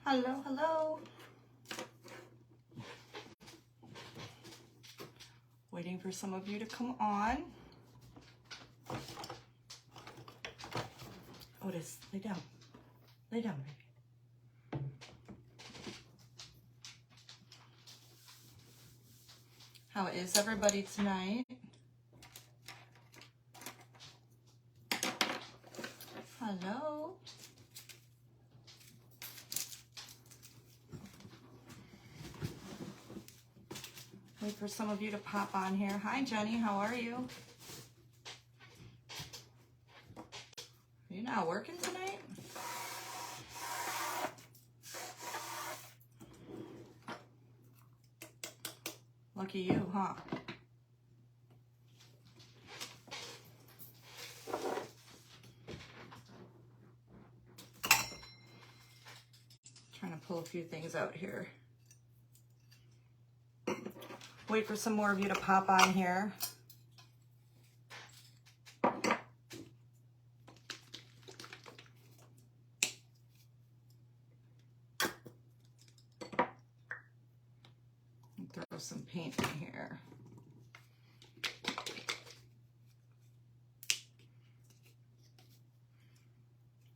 Hello, hello. Waiting for some of you to come on. Otis, lay down. Lay down, baby. How is everybody tonight? Hello. Wait for some of you to pop on here. Hi, Jenny. How are you? Are you not working tonight? Lucky you, huh? Trying to pull a few things out here. Wait for some more of you to pop on here. Throw some paint in here.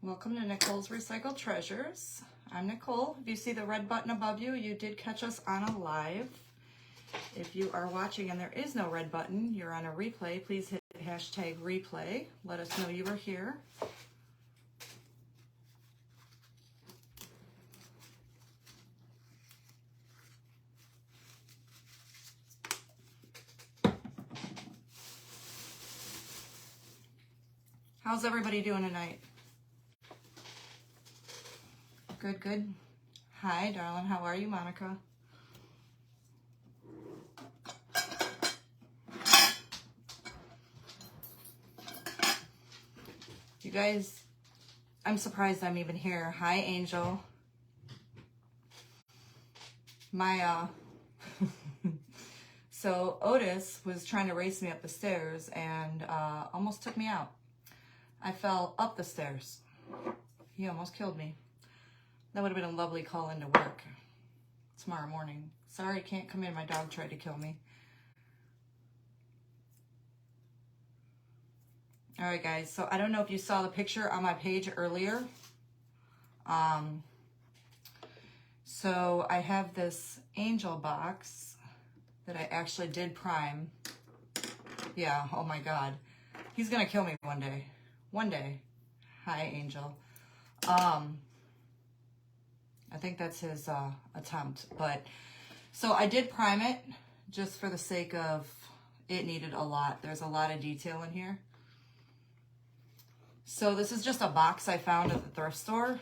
Welcome to Nicole's Recycled Treasures. I'm Nicole. If you see the red button above you, you did catch us on a live. If you are watching and there is no red button, you're on a replay, please hit hashtag replay. Let us know you were here. How's everybody doing tonight? Good, good. Hi, darling. How are you, Monica? You guys, I'm surprised I'm even here. Hi, Angel. So Otis was trying to race me up the stairs and almost took me out. I fell up the stairs. He almost killed me. That would have been a lovely call into work tomorrow morning. Sorry, I can't come in. My dog tried to kill me. All right, guys. So I don't know if you saw the picture on my page earlier. So I have this angel box that I actually did prime. Yeah, oh my God. He's gonna kill me one day. One day. Hi, Angel. I think that's his attempt. But so I did prime it just for the sake of it needed a lot. There's a lot of detail in here. So this is just a box I found at the thrift store.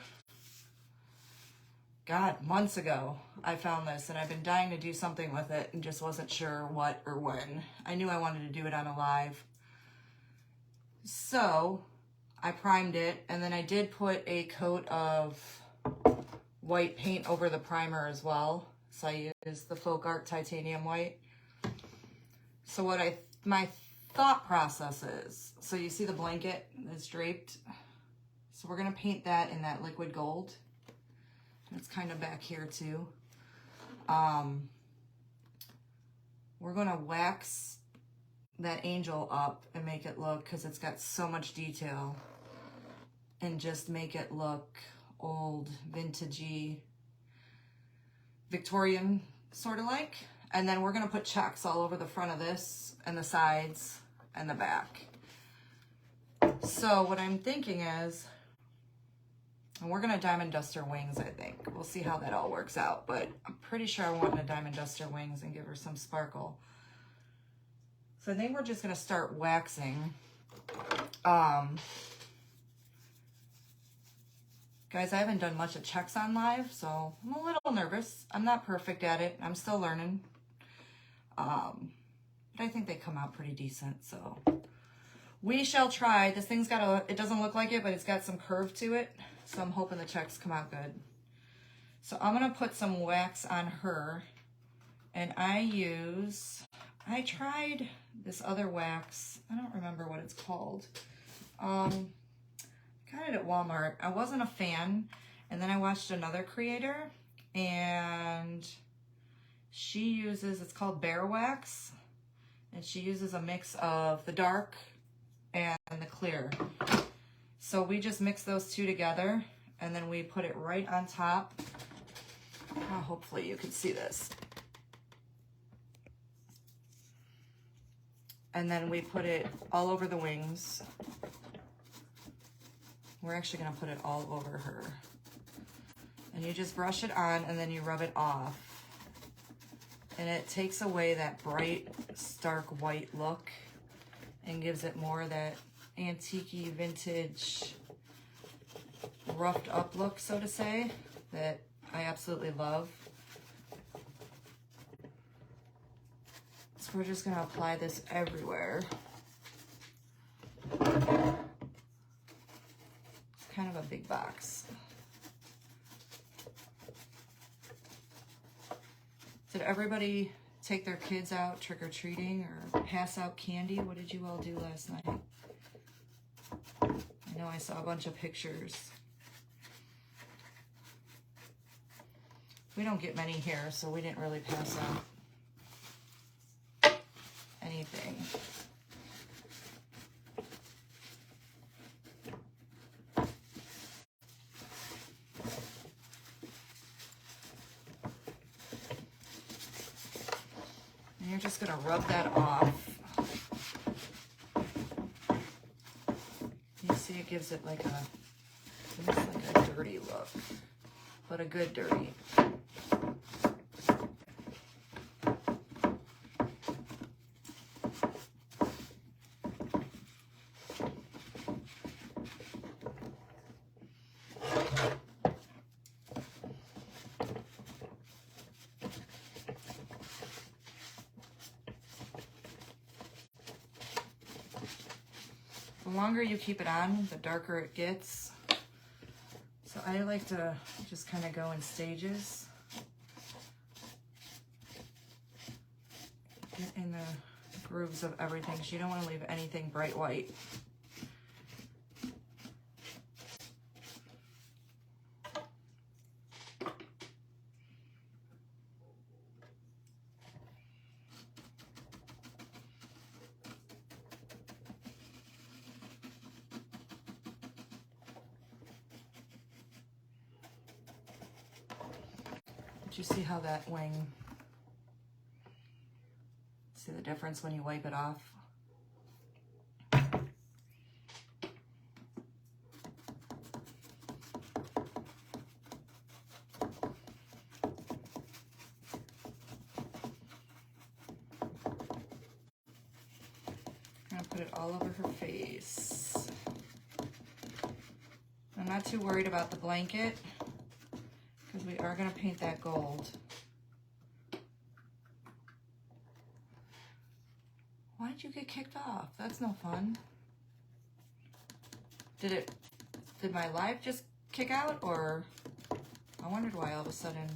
God, months ago I found this and I've been dying to do something with it and just wasn't sure what or when. I knew I wanted to do it on a live. So I primed it and then I did put a coat of white paint over the primer as well. So I used the Folk Art Titanium White. So what my thought process is, so you see the blanket that's draped. So we're gonna paint that in that liquid gold. It's kind of back here too. We're gonna wax that angel up and make it look, because it's got so much detail, and just make it look old, vintagey, Victorian sort of like. And then we're gonna put checks all over the front of this and the sides and the back. So what I'm thinking is, and we're gonna diamond dust her wings, I think. We'll see how that all works out, but I'm pretty sure I want to diamond dust her wings and give her some sparkle. So I think we're just gonna start waxing. Guys, I haven't done much of checks on live, so I'm a little nervous. I'm not perfect at it. I'm still learning. But I think they come out pretty decent, so we shall try. This thing's got it doesn't look like it, but it's got some curve to it, so I'm hoping the checks come out good. So I'm gonna put some wax on her, and I tried this other wax. I don't remember what it's called. Got it at Walmart. I wasn't a fan, And then I watched another creator, and she uses, it's called Bear Wax, and she uses a mix of the dark and the clear. So we just mix those two together, and then we put it right on top. Oh, hopefully you can see this. And then we put it all over the wings. We're actually gonna put it all over her. And you just brush it on and then you rub it off. And it takes away that bright, stark white look and gives it more of that antique-y, vintage, roughed up look, so to say, that I absolutely love. So we're just gonna apply this everywhere. It's kind of a big box. Did everybody take their kids out trick-or-treating or pass out candy? What did you all do last night? I know I saw a bunch of pictures. We don't get many here, so we didn't really pass out anything. And you're just gonna rub that off. You see it gives it like a, almost like a dirty look, but a good dirty. The longer you keep it on, the darker it gets. So I like to just kind of go in stages. Get in the grooves of everything. So you don't want to leave anything bright white. You see how that wing, see the difference when you wipe it off? I'm gonna put it all over her face. I'm not too worried about the blanket, because we are going to paint that gold. Why did you get kicked off? That's no fun. Did my live just kick out, or I wondered why all of a sudden.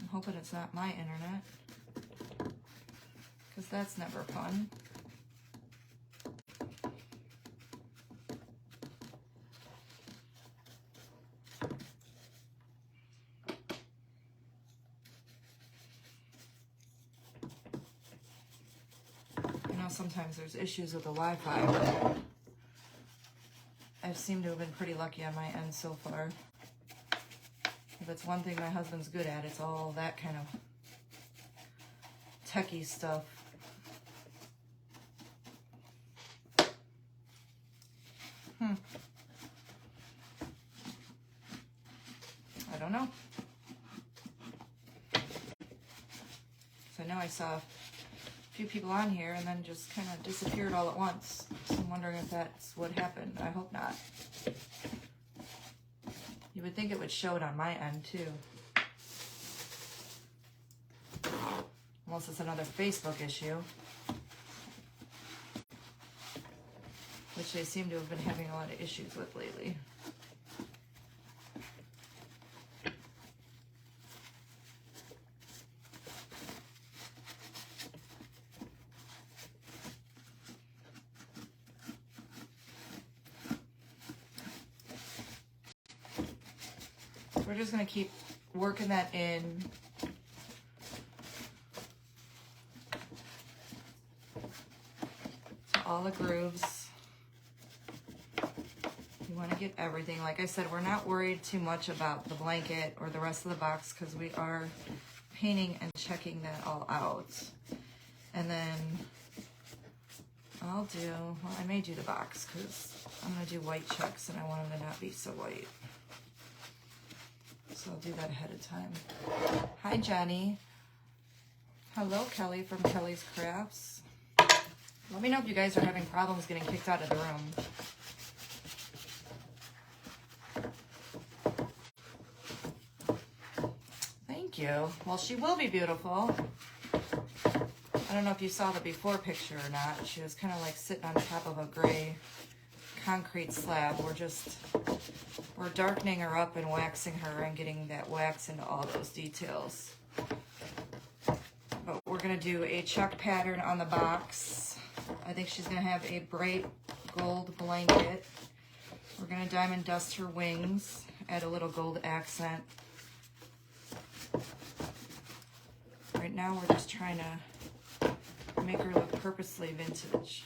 I'm hoping it's not my internet, because that's never fun. Sometimes there's issues with the Wi-Fi, but I seem to have been pretty lucky on my end so far. If it's one thing my husband's good at, it's all that kind of techie stuff. I don't know. So now I saw few people on here and then just kind of disappeared all at once. So I'm wondering if that's what happened. I hope not. You would think it would show it on my end too. Unless it's another Facebook issue, which they seem to have been having a lot of issues with lately. we're just going to keep working that in. To all the grooves. You want to get everything. Like I said, we're not worried too much about the blanket or the rest of the box because we are painting and checking that all out. And then I'll do, well, I may do the box because I'm going to do white checks and I want them to not be so white. So I'll do that ahead of time. Hi, Jenny. Hello, Kelly from Kelly's Crafts. Let me know if you guys are having problems getting kicked out of the room. Thank you. Well, she will be beautiful. I don't know if you saw the before picture or not. She was kind of like sitting on top of a gray concrete slab. We're darkening her up and waxing her and getting that wax into all those details. But we're going to do a chuck pattern on the box. I think she's going to have a bright gold blanket. We're going to diamond dust her wings, add a little gold accent. Right now we're just trying to make her look purposely vintage.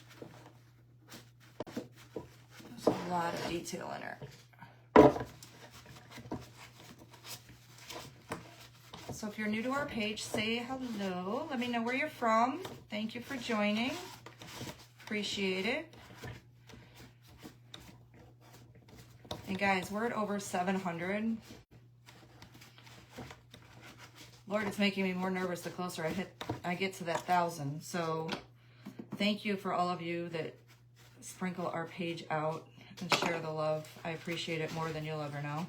There's a lot of detail in her. So if you're new to our page, say hello. Let me know where you're from. Thank you for joining. Appreciate it. And guys, we're at over 700. Lord, it's making me more nervous the closer I get to that 1,000. So thank you for all of you that sprinkle our page out and share the love. I appreciate it more than you'll ever know.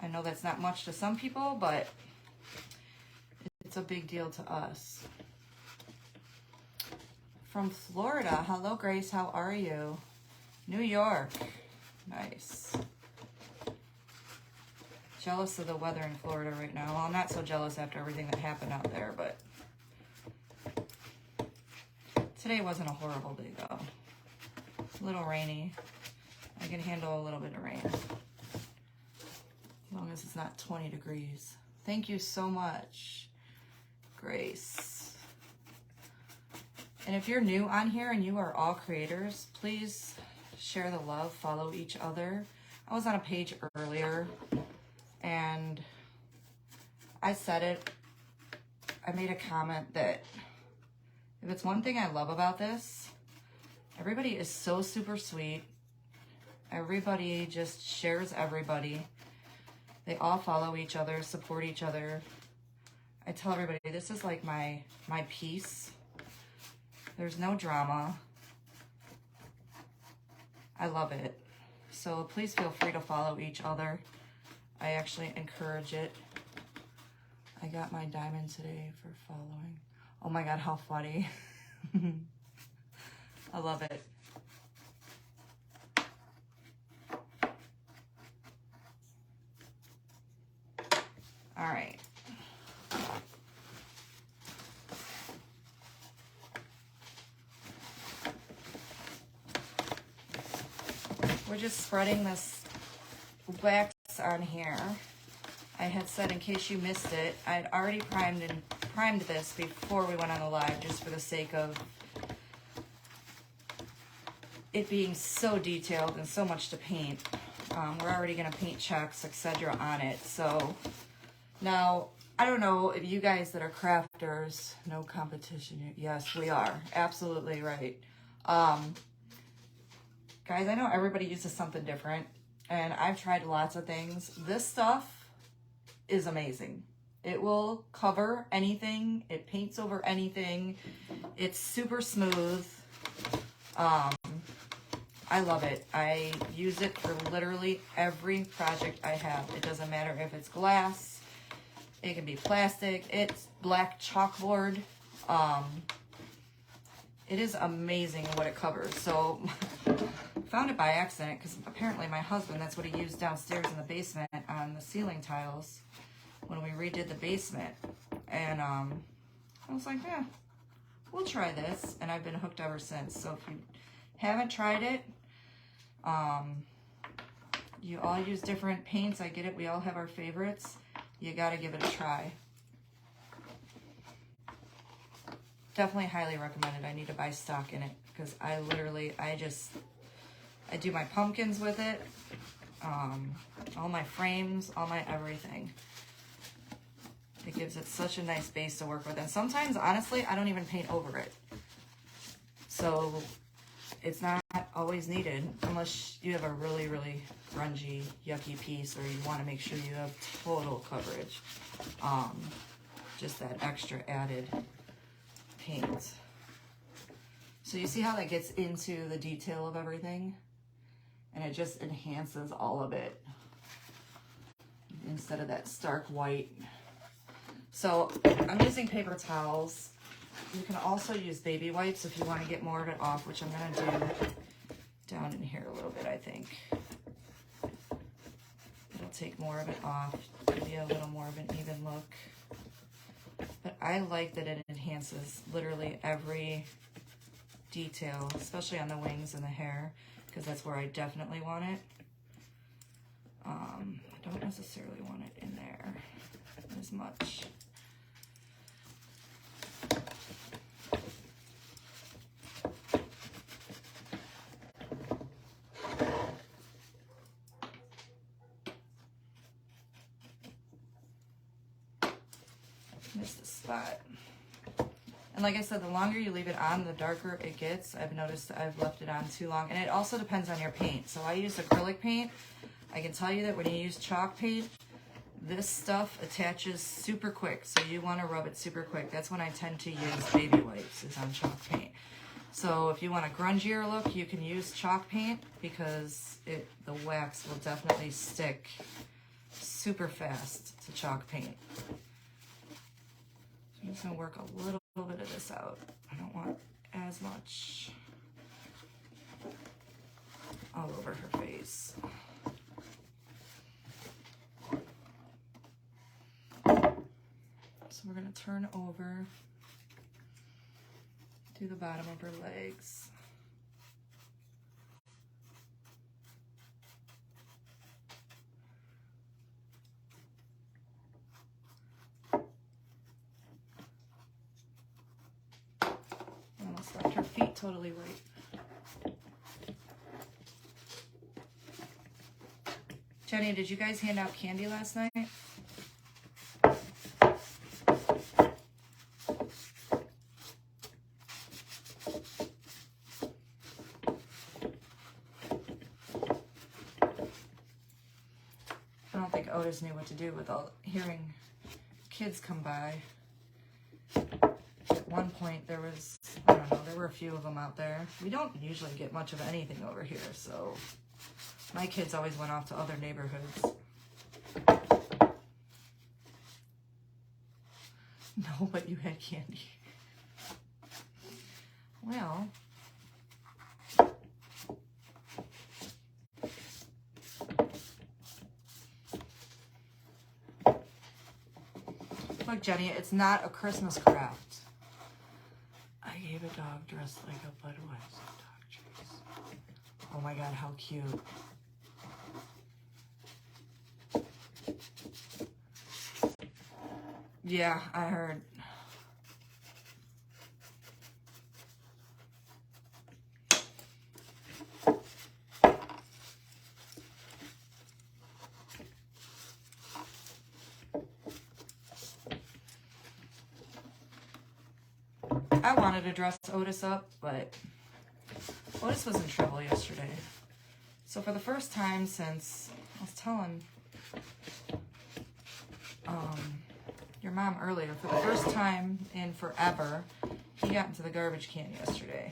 I know that's not much to some people, but it's a big deal to us. From Florida, hello Grace, how are you? New York, nice. Jealous of the weather in Florida right now. Well, I'm not so jealous after everything that happened out there, but today wasn't a horrible day though. A little rainy. I can handle a little bit of rain. As long as it's not 20 degrees. Thank you so much, Grace. And if you're new on here and you are all creators, please share the love, follow each other. I was on a page earlier and I said it, I made a comment that if it's one thing I love about this, everybody is so super sweet. Everybody just shares everybody. They all follow each other, support each other. I tell everybody, this is like my peace. There's no drama. I love it. So please feel free to follow each other. I actually encourage it. I got my diamond today for following. Oh my God, how funny. I love it. All right. We're just spreading this wax on here. I had said, in case you missed it, I had already primed this before we went on the live, just for the sake of it being so detailed and so much to paint. We're already going to paint checks, etc. on it. So now, I don't know if you guys that are crafters, no competition. Yes, we are. Absolutely right. Guys, I know everybody uses something different, and I've tried lots of things. This stuff is amazing. It will cover anything. It paints over anything. It's super smooth. I love it. I use it for literally every project I have. It doesn't matter if it's glass. It can be plastic. It's black chalkboard. It is amazing what it covers. So found it by accident because apparently my husband, that's what he used downstairs in the basement on the ceiling tiles when we redid the basement. And I was like, yeah, we'll try this. And I've been hooked ever since. So if you haven't tried it, You all use different paints. I get it. We all have our favorites. You got to give it a try. Definitely highly recommended. I need to buy stock in it because I do my pumpkins with it. All my frames, all my everything. It gives it such a nice base to work with. And sometimes, honestly, I don't even paint over it. So it's not always needed unless you have a really, really grungy, yucky piece or you want to make sure you have total coverage. Just that extra added paint. So you see how that gets into the detail of everything? And it just enhances all of it instead of that stark white. So I'm using paper towels. You can also use baby wipes if you want to get more of it off, which I'm going to do down in here a little bit, I think. It'll take more of it off, give you a little more of an even look. But I like that it enhances literally every detail, especially on the wings and the hair, because that's where I definitely want it. I don't necessarily want it in there as much. Missed a spot. And like I said, the longer you leave it on, the darker it gets. I've noticed I've left it on too long. And it also depends on your paint. So I use acrylic paint. I can tell you that when you use chalk paint, this stuff attaches super quick. So you want to rub it super quick. That's when I tend to use baby wipes, is on chalk paint. So if you want a grungier look, you can use chalk paint because the wax will definitely stick super fast to chalk paint. I'm just going to work a little bit of this out. I don't want as much all over her face. So we're going to turn over to the bottom of her legs. Almost left her feet totally white. Jenny, did you guys hand out candy last night? I don't think Otis knew what to do with hearing kids come by. At one point there was, I don't know, there were a few of them out there. We don't usually get much of anything over here, so my kids always went off to other neighborhoods. No, but you had candy. Well, look, Jenny, it's not a Christmas craft. I gave a dog dressed like a Budweiser dog trees. Oh my God, how cute. Yeah, I heard. I wanted to dress Otis up, but Otis was in trouble yesterday. So for the first time since, I was telling your mom earlier, for the first time in forever, he got into the garbage can yesterday.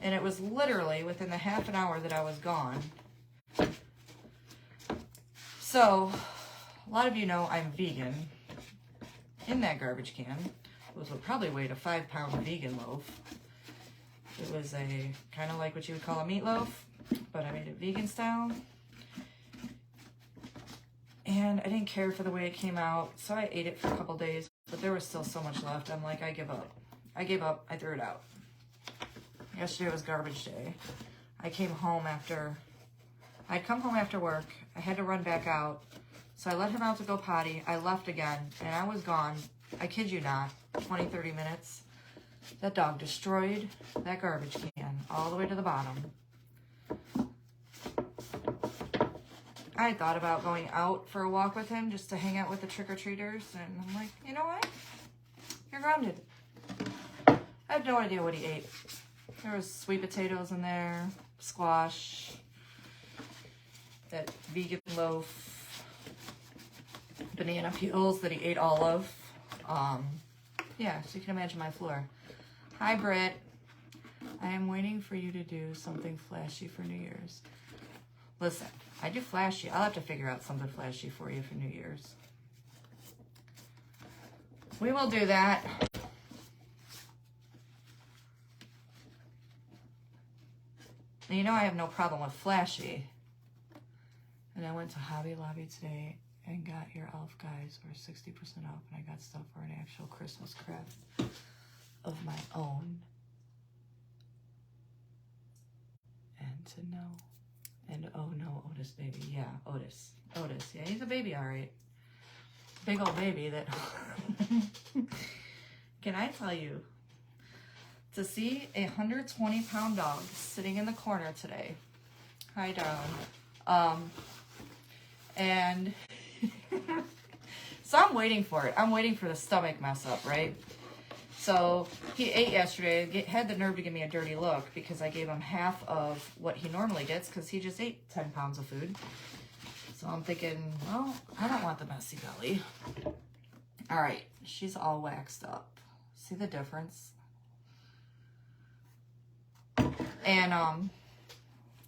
And it was literally within the half an hour that I was gone. So, a lot of you know I'm vegan. In that garbage can was what probably weighed a 5-pound vegan loaf. It was a kind of like what you would call a meatloaf, but I made it vegan style. And I didn't care for the way it came out, so I ate it for a couple days, but there was still so much left. I'm like, I give up. I gave up. I threw it out. Yesterday was garbage day. I came home after I'd come home after work. I had to run back out. So I let him out to go potty. I left again, and I was gone. I kid you not, 20, 30 minutes. That dog destroyed that garbage can all the way to the bottom. I thought about going out for a walk with him just to hang out with the trick-or-treaters, and I'm like, you know what? You're grounded. I have no idea what he ate. There was sweet potatoes in there, squash, that vegan loaf, banana peels that he ate all of. Yeah, so you can imagine my floor. Hi, Britt. I am waiting for you to do something flashy for New Year's. Listen, I do flashy. I'll have to figure out something flashy for you for New Year's. We will do that. And you know I have no problem with flashy. And I went to Hobby Lobby today and got your elf guys for 60% off. And I got stuff for an actual Christmas craft of my own. And to know. And oh no, Otis baby. Yeah, Otis. Otis. Yeah, he's a baby, all right. Big old baby that... Can I tell you, to see a 120-pound dog sitting in the corner today. Hi, darling. And so I'm waiting for it. I'm waiting for the stomach mess up, right? So he ate yesterday, had the nerve to give me a dirty look because I gave him half of what he normally gets because he just ate 10 pounds of food. So I'm thinking, well, I don't want the messy belly. All right, she's all waxed up. See the difference? And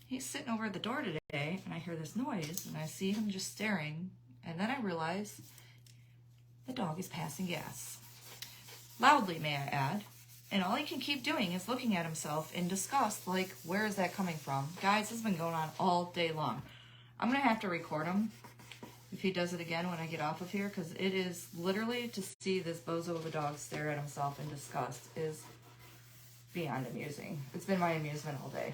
he's sitting over at the door today, and I hear this noise, and I see him just staring, and then I realize the dog is passing gas. Loudly, may I add. And all he can keep doing is looking at himself in disgust, like, where is that coming from? Guys, this has been going on all day long. I'm going to have to record him if he does it again when I get off of here, because it is literally to see this bozo of a dog stare at himself in disgust is beyond amusing. It's been my amusement all day.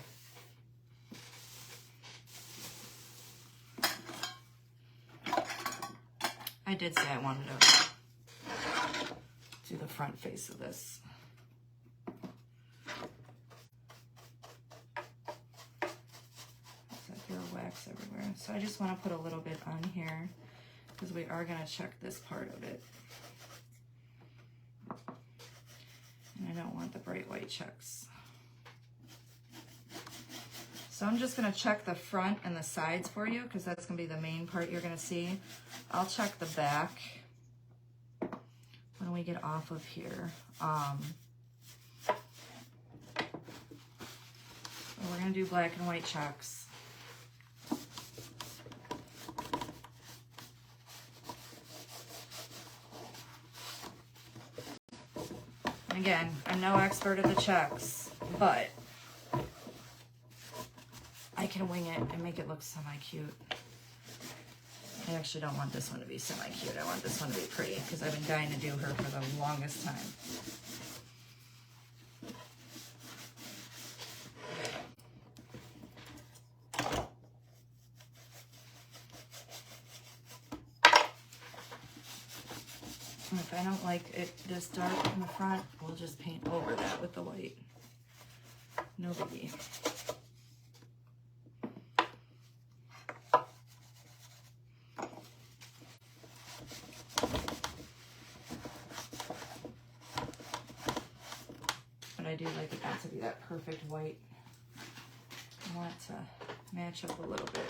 I did say I wanted to do the front face of this. So I throw wax everywhere. So I just want to put a little bit on here because we are going to check this part of it. And I don't want the bright white checks. So I'm just going to check the front and the sides for you because that's going to be the main part you're going to see. I'll check the back when we get off of here. So we're going to do black and white checks. Again, I'm no expert at the checks, but I can wing it and make it look semi-cute. I actually don't want this one to be semi-cute. I want this one to be pretty because I've been dying to do her for the longest time. And if I don't like it this dark in the front, we'll just paint over that with the white. No biggie. But I do like it not to be that perfect white. I want it to match up a little bit.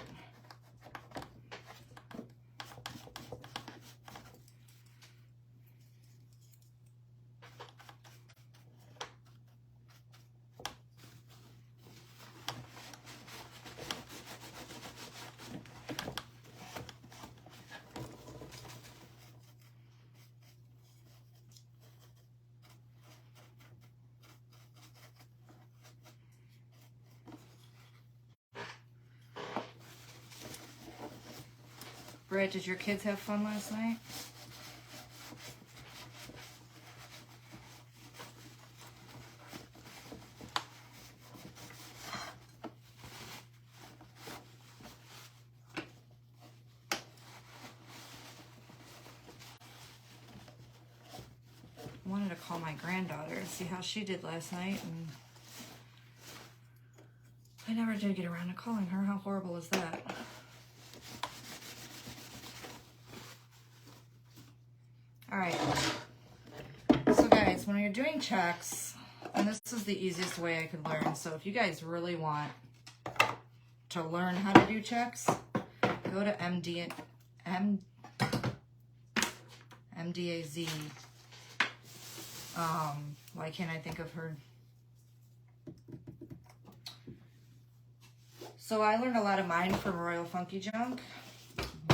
Brett, did your kids have fun last night? wanted to call my granddaughter and see how she did last night, and I never did get around to calling her. How horrible is that? All right. So guys, when you're doing checks, and this is the easiest way I could learn. So if you guys really want to learn how to do checks, go to MDAZ. Why can't I think of her? So I learned a lot of mine from Royal Funky Junk,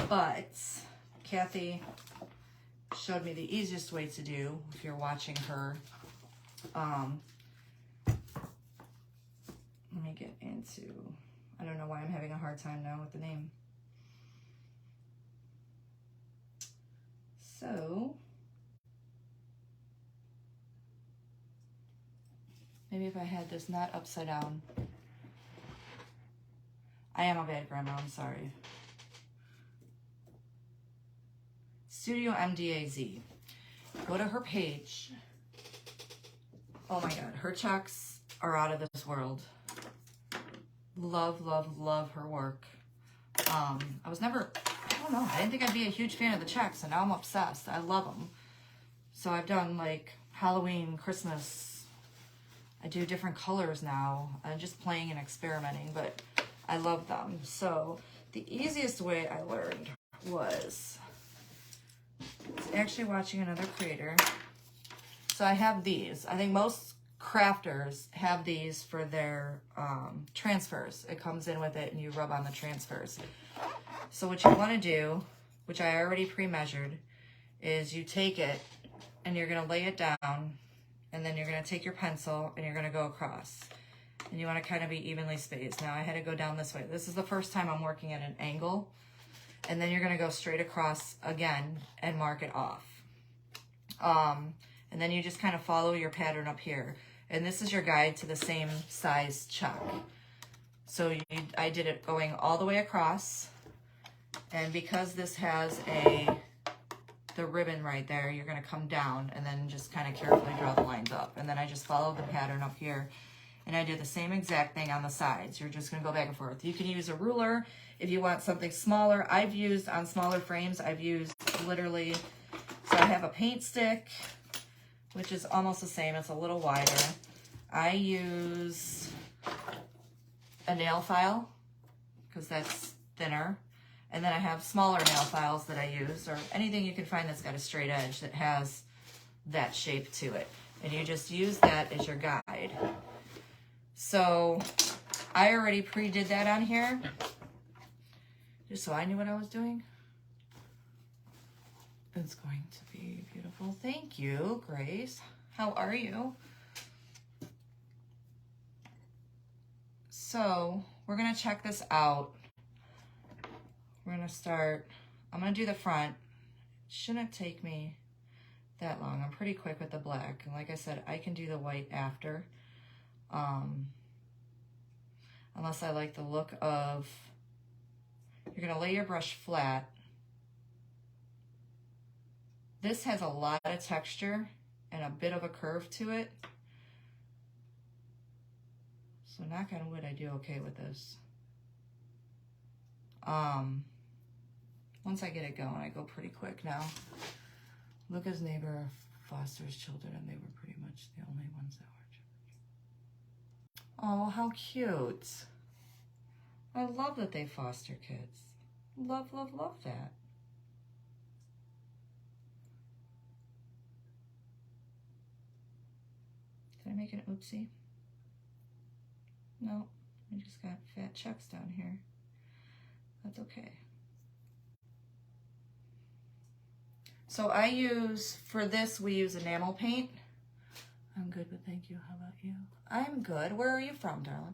but Kathy showed me the easiest way to do if you're watching her. Let me get into, I don't know why I'm having a hard time now with the name. So, maybe if I had this not upside down. I am a bad grandma, I'm sorry. Studio MDAZ. Go to her page. Oh my God, her checks are out of this world. Love, love, love her work. I was never, I don't know, I didn't think I'd be a huge fan of the checks, and now I'm obsessed. I love them. So I've done like Halloween, Christmas. I do different colors now. I'm just playing and experimenting, but I love them. So the easiest way I learned was actually watching another creator. So I have these. I think most crafters have these for their transfers. It comes in with it and you rub on the transfers. So what you want to do, which I already pre-measured, is you take it and you're going to lay it down, and then you're going to take your pencil and you're going to go across. And you want to kind of be evenly spaced. Now I had to go down this way. This is the first time I'm working at an angle. And then you're going to go straight across again and mark it off. And then you just kind of follow your pattern up here. And this is your guide to the same size check. So I did it going all the way across. And because this has the ribbon right there, you're going to come down and then just kind of carefully draw the lines up. And then I just followed the pattern up here. And I did the same exact thing on the sides. You're just going to go back and forth. You can use a ruler if you want something smaller. I've used, on smaller frames, I've used literally, so I have a paint stick, which is almost the same. It's a little wider. I use a nail file because that's thinner. And then I have smaller nail files that I use, or anything you can find that's got a straight edge that has that shape to it. And you just use that as your guide. So I already pre-did that on here, just so I knew what I was doing. It's going to be beautiful. Thank you, Grace. How are you? So we're going to check this out. We're going to start, I'm going to do the front. It shouldn't take me that long. I'm pretty quick with the black. And like I said, I can do the white after. Unless I like the look of, you're going to lay your brush flat. This has a lot of texture and a bit of a curve to it. So knock on wood, I do okay with this. Once I get it going, I go pretty quick now. Luca's neighbor fosters children, and they were pretty much the only ones that were. Oh, how cute. I love that they foster kids. Love, love, love that. Did I make an oopsie? No, I just got fat checks down here. That's okay. So I use, for this, we use enamel paint. I'm good, but thank you. How about you? I'm good. Where are you from, darling?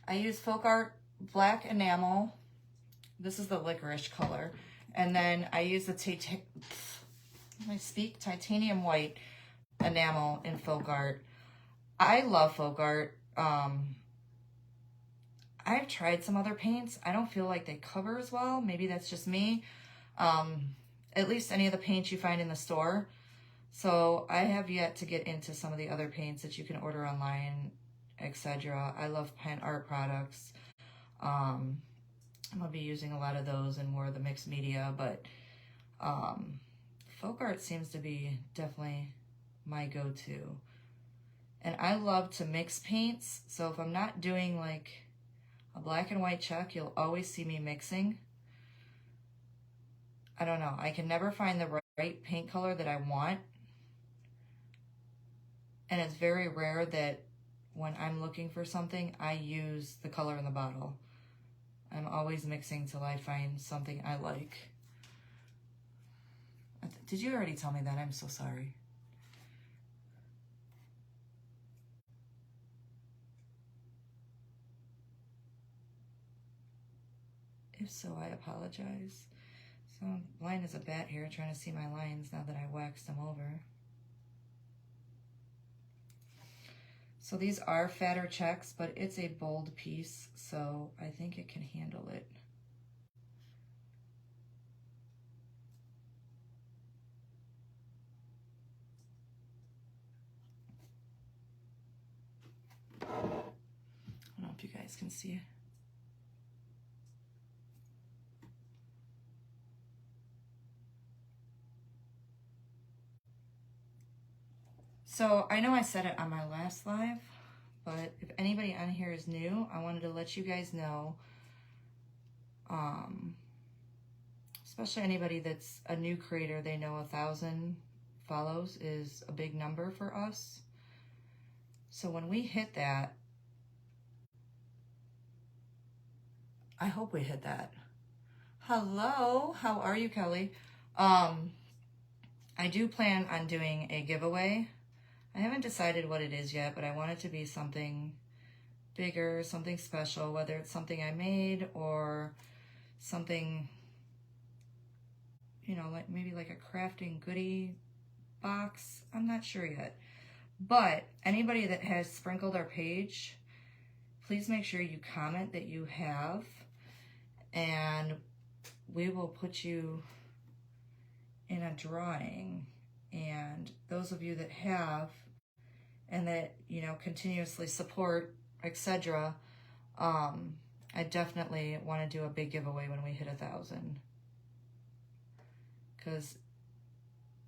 I use Folk Art black enamel. This is the licorice color. And then I use the titanium white enamel in Folk Art. I love Folk Art. I've tried some other paints. I don't feel like they cover as well. Maybe that's just me. At least any of the paints you find in the store, So I have yet to get into some of the other paints that you can order online, etc. I love pen art products. I'm going to be using a lot of those and more of the mixed media, but folk art seems to be definitely my go-to. And I love to mix paints, so if I'm not doing like a black and white check, you'll always see me mixing. I don't know, I can never find the right paint color that I want. And it's very rare that when I'm looking for something, I use the color in the bottle. I'm always mixing till I find something I like. Did you already tell me that? I'm so sorry. If so, I apologize. So I'm blind as a bat here, trying to see my lines now that I waxed them over. So these are fatter checks, but it's a bold piece, so I think it can handle it. I don't know if you guys can see it. So I know I said it on my last live, but if anybody on here is new, I wanted to let you guys know, especially anybody that's a new creator, they know 1,000 follows is a big number for us. So when we hit that, I hope we hit that. Hello, how are you, Kelly? I do plan on doing a giveaway. I haven't decided what it is yet, but I want it to be something bigger, something special, whether it's something I made or something, you know, like maybe like a crafting goodie box. I'm not sure yet. But anybody that has sprinkled our page, please make sure you comment that you have, and we will put you in a drawing. And those of you that have and that, you know, continuously support, etc., I definitely want to do a big giveaway when we hit 1,000, because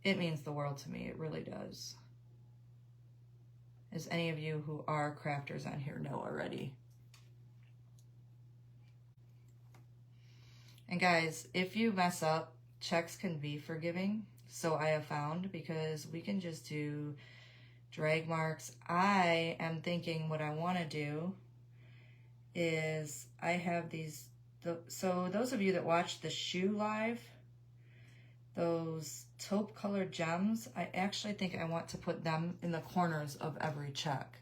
it means the world to me. It really does, as any of you who are crafters on here know already. And guys, if you mess up, checks can be forgiving, so I have found, because we can just do drag marks. I am thinking what I want to do is I have these, so those of you that watched the shoe live, those taupe colored gems, I actually think I want to put them in the corners of every check.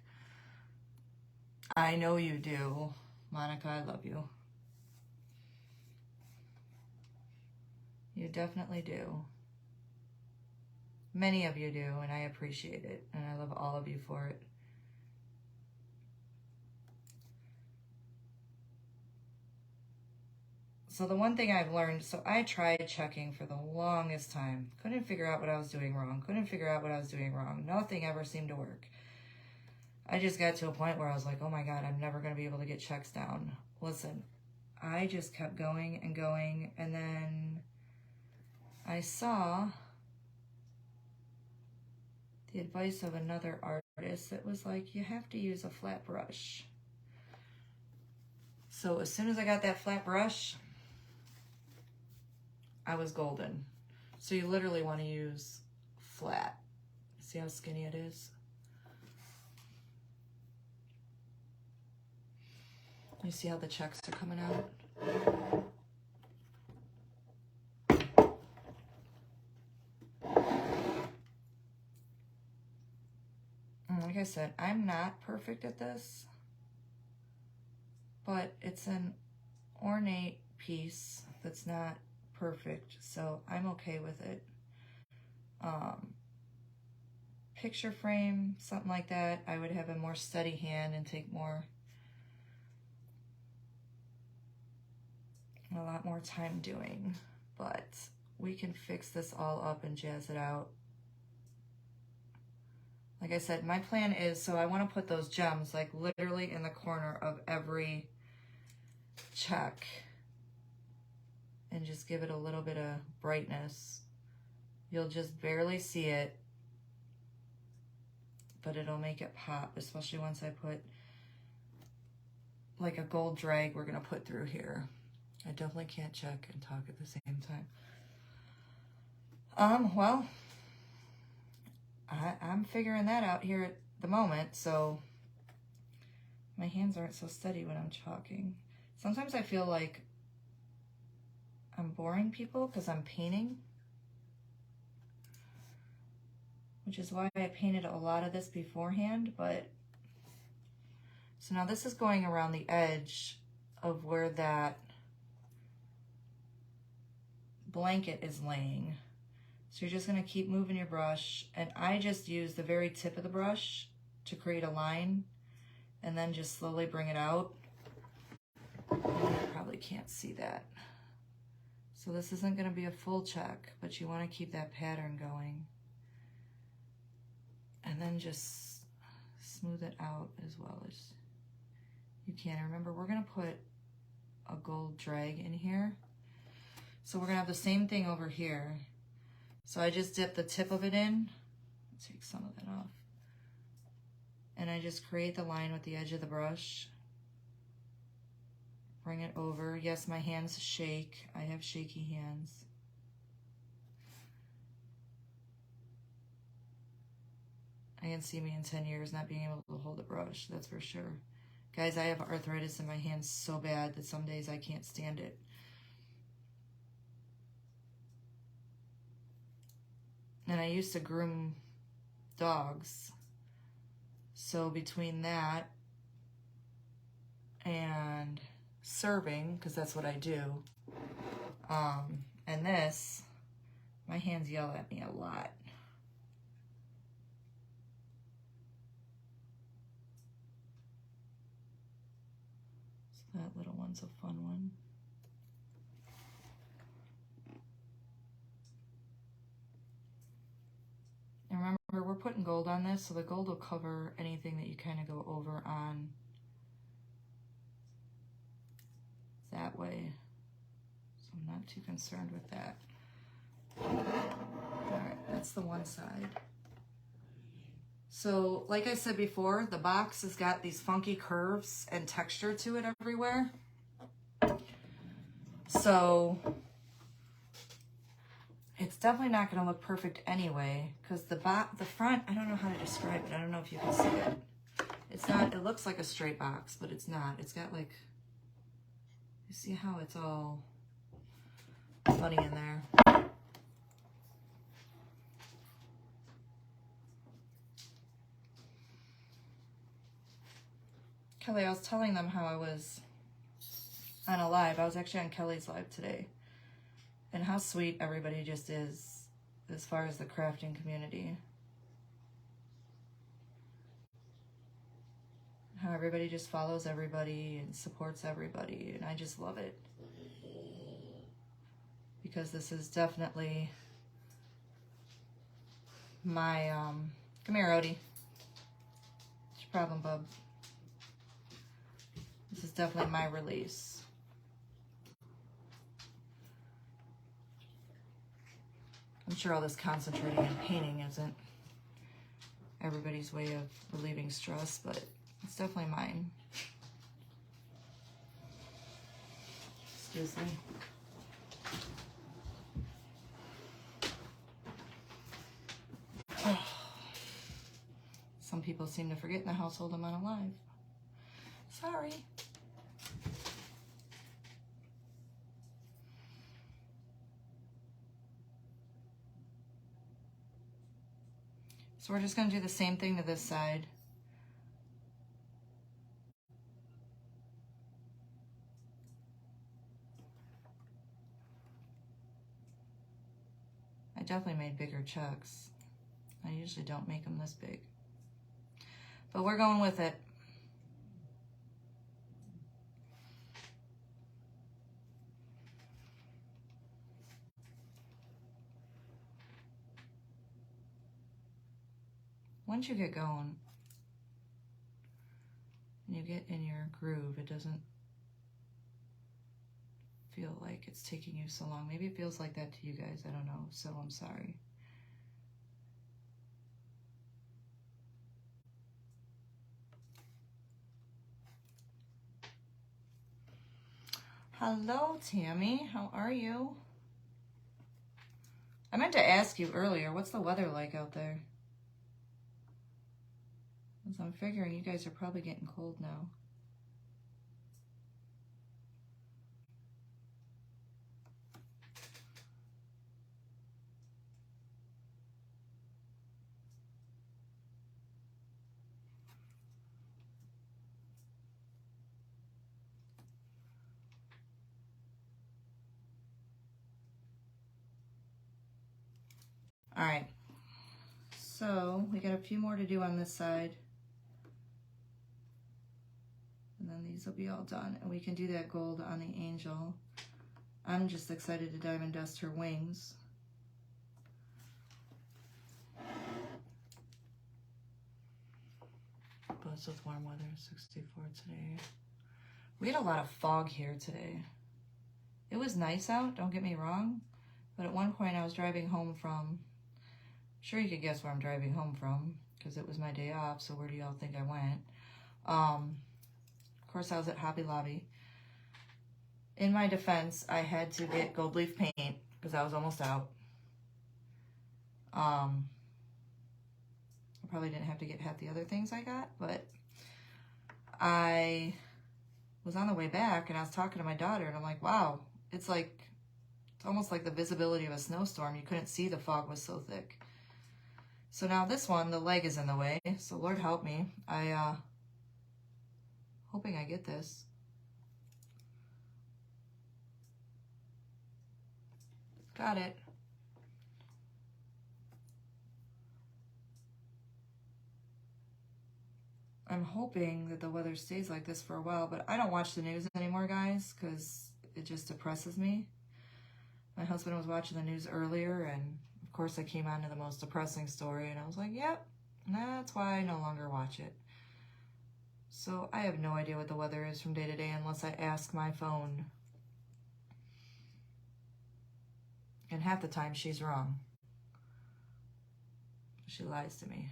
I know you do. Monica, I love you. You definitely do. Many of you do, and I appreciate it, and I love all of you for it. So the one thing I've learned, so I tried checking for the longest time. Couldn't figure out what I was doing wrong. Nothing ever seemed to work. I just got to a point where I was like, oh my God, I'm never going to be able to get checks down. Listen, I just kept going and going, and then I saw the advice of another artist that was like, you have to use a flat brush. So as soon as I got that flat brush, I was golden. So you literally want to use flat. See how skinny it is? You see how the checks are coming out? And like I said, I'm not perfect at this, but it's an ornate piece that's not perfect, so I'm okay with it. Picture frame, something like that, I would have a more steady hand and take a lot more time doing, but we can fix this all up and jazz it out. Like I said, my plan is, so I want to put those gems like literally in the corner of every check and just give it a little bit of brightness. You'll just barely see it, but it'll make it pop, especially once I put like a gold drag we're going to put through here. I definitely can't check and talk at the same time. Well, I'm figuring that out here at the moment, so my hands aren't so steady when I'm chalking. Sometimes I feel like I'm boring people because I'm painting, which is why I painted a lot of this beforehand, but so now this is going around the edge of where that blanket is laying. So you're just going to keep moving your brush, and I just use the very tip of the brush to create a line and then just slowly bring it out. You probably can't see that. So this isn't going to be a full check, but you want to keep that pattern going. And then just smooth it out as well as you can. And remember, we're going to put a gold drag in here. So we're going to have the same thing over here. So I just dip the tip of it in. Take some of that off. And I just create the line with the edge of the brush. Bring it over. Yes, my hands shake. I have shaky hands. I can see me in 10 years not being able to hold a brush, that's for sure. Guys, I have arthritis in my hands so bad that some days I can't stand it. And I used to groom dogs. So between that and serving, because that's what I do, and this, my hands yell at me a lot. So that little one's a fun one. And remember, we're putting gold on this, so the gold will cover anything that you kind of go over on that way. So I'm not too concerned with that. All right, that's the one side. So, like I said before, the box has got these funky curves and texture to it everywhere. So, it's definitely not going to look perfect anyway, because the front, I don't know how to describe it. I don't know if you can see it. It's not, it looks like a straight box, but it's not. It's got like, you see how it's all funny in there. Kelly, I was telling them how I was on a live. I was actually on Kelly's live today. And how sweet everybody just is as far as the crafting community. How everybody just follows everybody and supports everybody. And I just love it. Because this is definitely my, come here, Odie. What's your problem, bub? This is definitely my release. I'm sure all this concentrating and painting isn't everybody's way of relieving stress, but it's definitely mine. Excuse me. Some people seem to forget in the household I'm on a live. Sorry. So we're just going to do the same thing to this side. I definitely made bigger checks. I usually don't make them this big. But we're going with it. once you get going and you get in your groove, it doesn't feel like it's taking you so long. Maybe it feels like that to you guys. I don't know. So I'm sorry. Hello, Tammy. How are you? I meant to ask you earlier, what's the weather like out there? Because I'm figuring you guys are probably getting cold now. All right, so we got a few more to do on this side. And then these will be all done. And we can do that gold on the angel. I'm just excited to diamond dust her wings. Blessed with warm weather, 64 today. We had a lot of fog here today. It was nice out, don't get me wrong. But at one point I was driving home from, sure you could guess where I'm driving home from, because it was my day off, so where do y'all think I went? Of course I was at Hobby Lobby. In my defense, I had to get gold leaf paint, because I was almost out. I probably didn't have to get half the other things I got, but I was on the way back, and I was talking to my daughter, and I'm like, wow, it's almost like the visibility of a snowstorm. You couldn't see, the fog was so thick. So now this one, the leg is in the way. So Lord help me. Hoping I get this. Got it. I'm hoping that the weather stays like this for a while, but I don't watch the news anymore, guys, because it just depresses me. My husband was watching the news earlier, and of course I came on to the most depressing story, and I was like, yep, that's why I no longer watch it. So I have no idea what the weather is from day to day unless I ask my phone. And half the time she's wrong. She lies to me.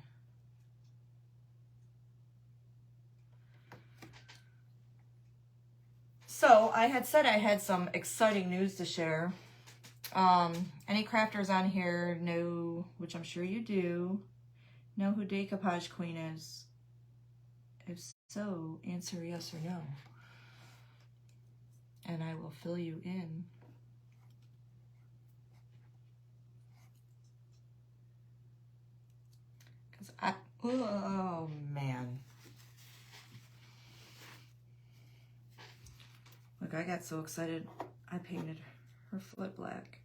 So I had said I had some exciting news to share. Any crafters on here know, which I'm sure you do, know who Decoupage Queen is? If so, answer yes or no. And I will fill you in. Because oh man. Look, I got so excited, I painted her foot black.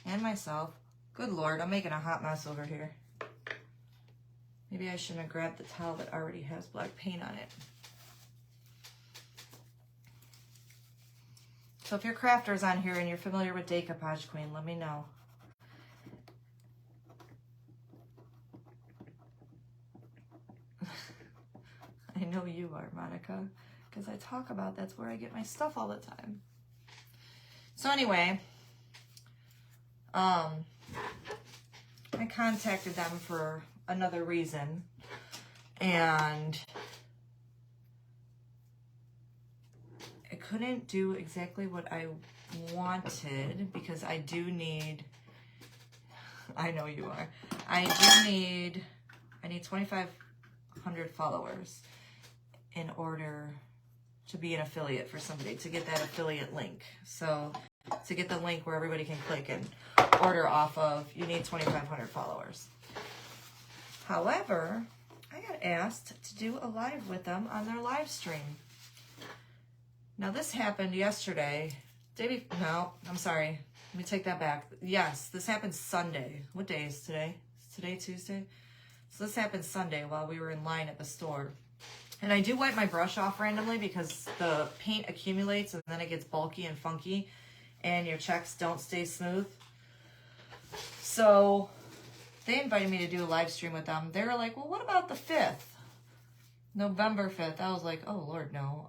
And myself. Good Lord, I'm making a hot mess over here. Maybe I shouldn't have grabbed the towel that already has black paint on it. So if you're crafters on here and you're familiar with Decoupage Queen, let me know. I know you are, Monica, because I talk about that's where I get my stuff all the time. So anyway, I contacted them for another reason, and I couldn't do exactly what I wanted because I do need, I know you are, I need 2,500 followers in order to be an affiliate for somebody, to get that affiliate link. So to get the link where everybody can click and order off of, you need 2,500 followers. However, I got asked to do a live with them on their live stream. Now this happened yesterday. No, I'm sorry. Let me take that back. Yes, this happened Sunday. What day is today? Is today Tuesday? So this happened Sunday while we were in line at the store. And I do wipe my brush off randomly because the paint accumulates and then it gets bulky and funky and your checks don't stay smooth. So they invited me to do a live stream with them. They were like, well, what about the 5th? November 5th. I was like, oh, Lord, no.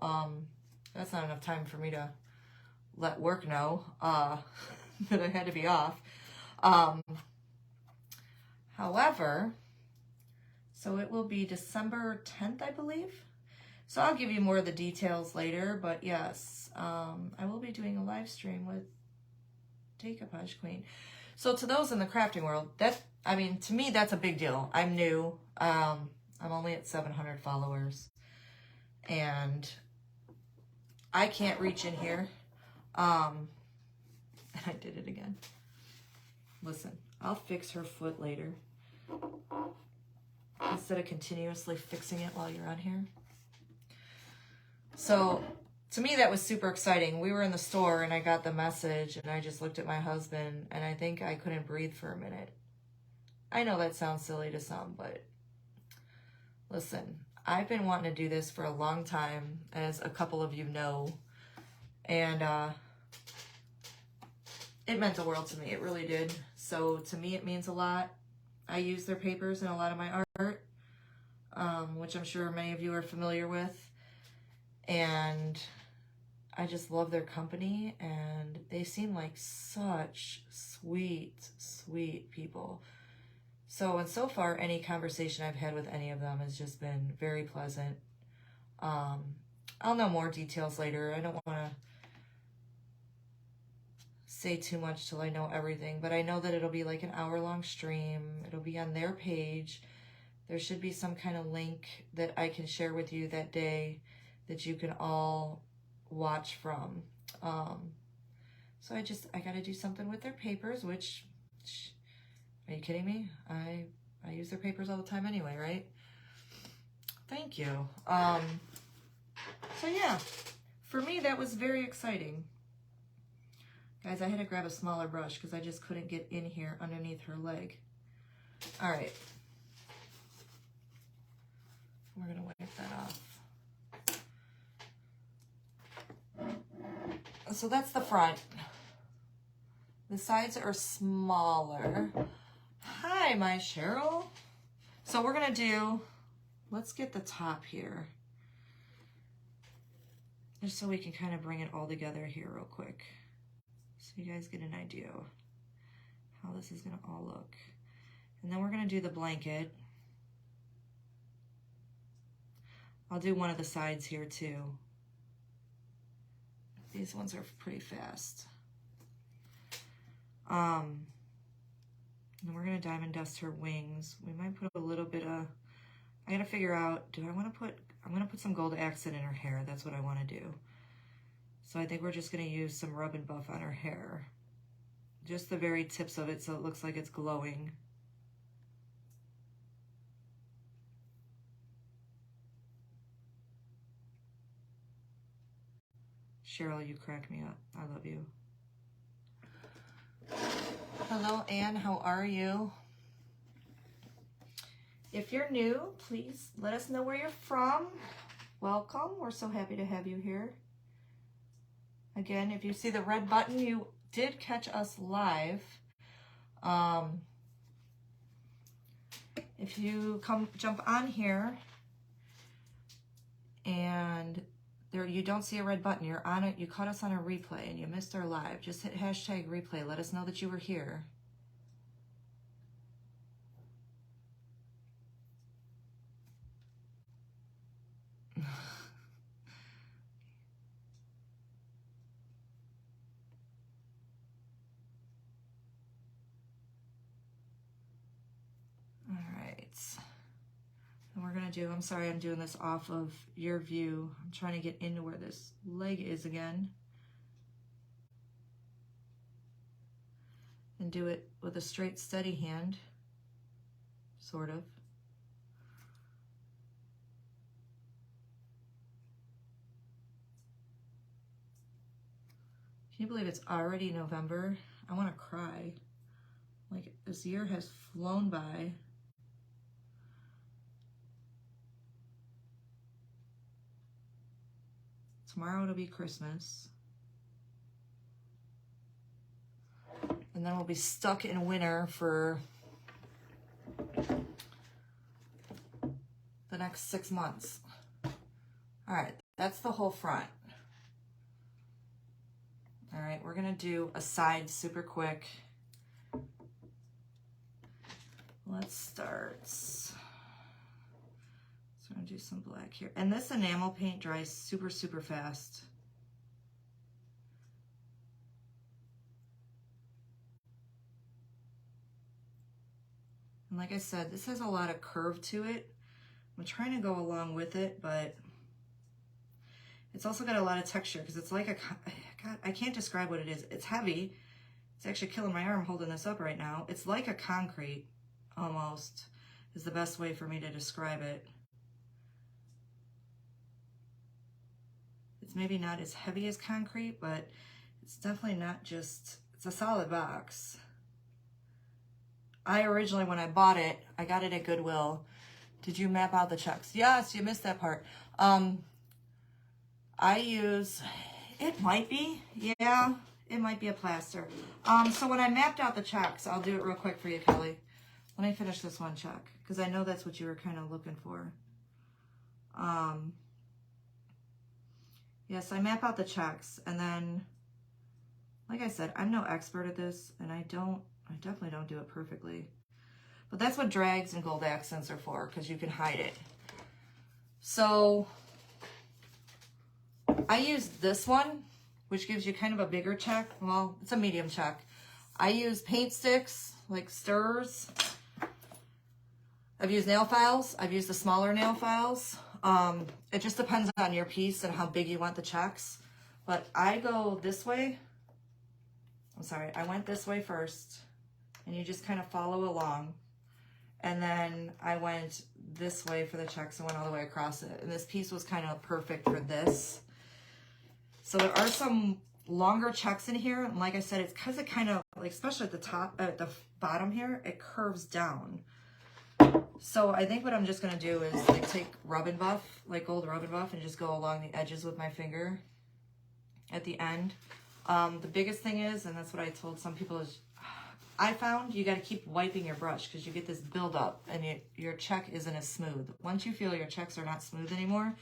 That's not enough time for me to let work know that I had to be off. However, so it will be December 10th, I believe. So I'll give you more of the details later. But yes, I will be doing a live stream with Decoupage Queen. So to those in the crafting world, to me, that's a big deal. I'm new. I'm only at 700 followers. And I can't reach in here. And I did it again. Listen, I'll fix her foot later. Instead of continuously fixing it while you're on here. So, to me, that was super exciting. We were in the store and I got the message and I just looked at my husband and I think I couldn't breathe for a minute. I know that sounds silly to some, but listen, I've been wanting to do this for a long time, as a couple of you know, and it meant the world to me. It really did. So to me, it means a lot. I use their papers in a lot of my art, which I'm sure many of you are familiar with. And I just love their company, and they seem like such sweet, sweet people. So, and so far, any conversation I've had with any of them has just been very pleasant. I'll know more details later. I don't want to say too much till I know everything, but I know that it'll be like an hour-long stream. It'll be on their page. There should be some kind of link that I can share with you that day that you can all watch from. So I got to do something with their papers, which, are you kidding me? I use their papers all the time anyway, right? Thank you. So yeah, for me, that was very exciting. Guys, I had to grab a smaller brush because I just couldn't get in here underneath her leg. All right. We're going to wipe that off. So that's the front. The sides are smaller. Hi, my Cheryl. So we're going to do, let's get the top here. Just so we can kind of bring it all together here real quick. So you guys get an idea how this is going to all look. And then we're going to do the blanket. I'll do one of the sides here too. These ones are pretty fast. And we're going to diamond dust her wings. We might put a little bit of, I got to figure out, I'm going to put some gold accent in her hair. That's what I want to do. So I think we're just going to use some rub and buff on her hair. Just the very tips of it so it looks like it's glowing. Cheryl, you crack me up. I love you. Hello, Anne. How are you? If you're new, please let us know where you're from. Welcome. We're so happy to have you here. Again, if you see the red button, you did catch us live. If you jump on here and there you don't see a red button, you're on it, you caught us on a replay and you missed our live, just hit hashtag replay. Let us know that you were here. And we're gonna do, I'm sorry, I'm doing this off of your view. I'm trying to get into where this leg is again. And do it with a straight, steady hand, sort of. Can you believe it's already November? I wanna cry. Like, this year has flown by. Tomorrow it'll be Christmas. And then we'll be stuck in winter for the next 6 months. All right, that's the whole front. All right, we're gonna do a side super quick. Let's start. So I'm gonna do some black here. And this enamel paint dries super, super fast. And like I said, this has a lot of curve to it. I'm trying to go along with it, but it's also got a lot of texture because it's like a, God, I can't describe what it is. It's heavy. It's actually killing my arm holding this up right now. It's like a concrete, almost, is the best way for me to describe it. It's maybe not as heavy as concrete, but it's definitely not just, it's a solid box. I originally, when I bought it, I got it at Goodwill. Did you map out the checks? Yes, you missed that part. I use, it might be, yeah, it might be a plaster. So when I mapped out the checks, I'll do it real quick for you, Kelly. Let me finish this one check, because I know that's what you were kind of looking for. Yes, I map out the checks, and then, like I said, I'm no expert at this, and I definitely don't do it perfectly. But that's what drags and gold accents are for, because you can hide it. So I use this one, which gives you kind of a bigger check. Well, it's a medium check. I use paint sticks, like stirrers. I've used nail files. I've used the smaller nail files. It just depends on your piece and how big you want the checks. But I go this way. I'm sorry, I went this way first. And you just kind of follow along. And then I went this way for the checks and went all the way across it. And this piece was kind of perfect for this. So there are some longer checks in here. And like I said, it's because it kind of, like, especially at the top, at the bottom here, it curves down. So I think what I'm just going to do is like take rub and buff, like gold rub and buff, and just go along the edges with my finger at the end. The biggest thing is, and that's what I told some people, is I found you got to keep wiping your brush because you get this buildup and your check isn't as smooth. Once you feel your checks are not smooth anymore,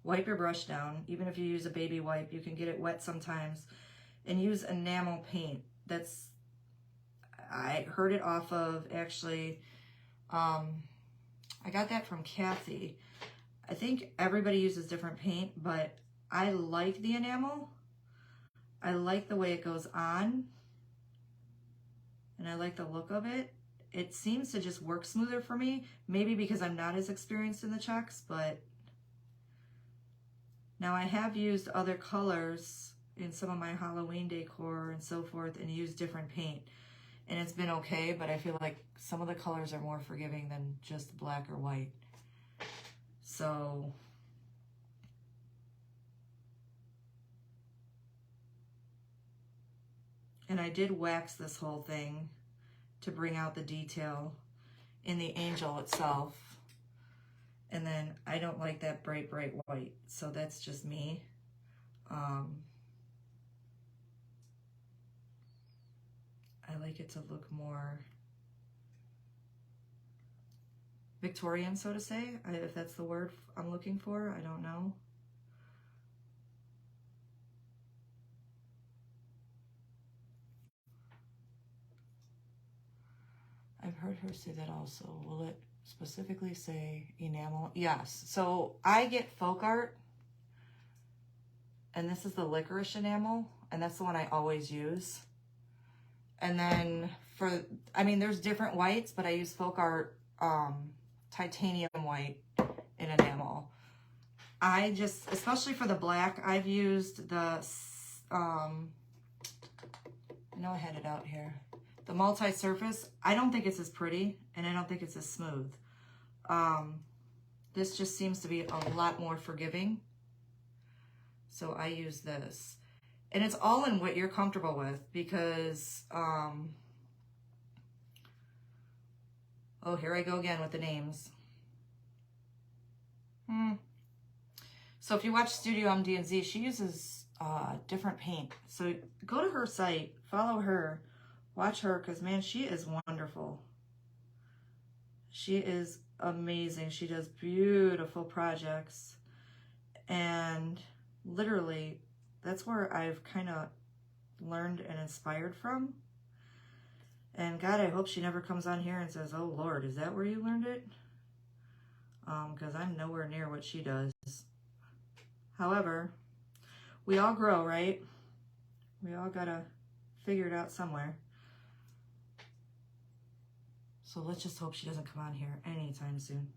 wipe your brush down. Even if you use a baby wipe, you can get it wet sometimes. And use enamel paint. That's, I heard it off of, actually, I got that from Kathy. I think everybody uses different paint, but I like the enamel. I like the way it goes on. And I like the look of it. It seems to just work smoother for me. Maybe because I'm not as experienced in the checks, but now I have used other colors in some of my Halloween decor and so forth and used different paint. And it's been okay, but I feel like some of the colors are more forgiving than just black or white. So and I did wax this whole thing to bring out the detail in the angel itself. And then I don't like that bright, bright white. So that's just me. I like it to look more Victorian, so to say, if that's the word I'm looking for. I don't know. I've heard her say that also. Will it specifically say enamel? Yes. So I get folk art, and this is the licorice enamel, and that's the one I always use. And then for, I mean, there's different whites, but I use folk art titanium white in enamel. I just, especially for the black, I've used the, I know I had it out here. The multi-surface, I don't think it's as pretty, and I don't think it's as smooth. This just seems to be a lot more forgiving. So I use this. And it's all in what you're comfortable with, because, oh, here I go again with the names. So if you watch Studio MD&Z, she uses different paint. So go to her site, follow her, Watch her, because, man, she is wonderful. She is amazing. She does beautiful projects. And literally, that's where I've kind of learned and inspired from. And God, I hope she never comes on here and says, oh Lord, is that where you learned it? Because I'm nowhere near what she does. However, we all grow, right? We all gotta figure it out somewhere. So let's just hope she doesn't come on here anytime soon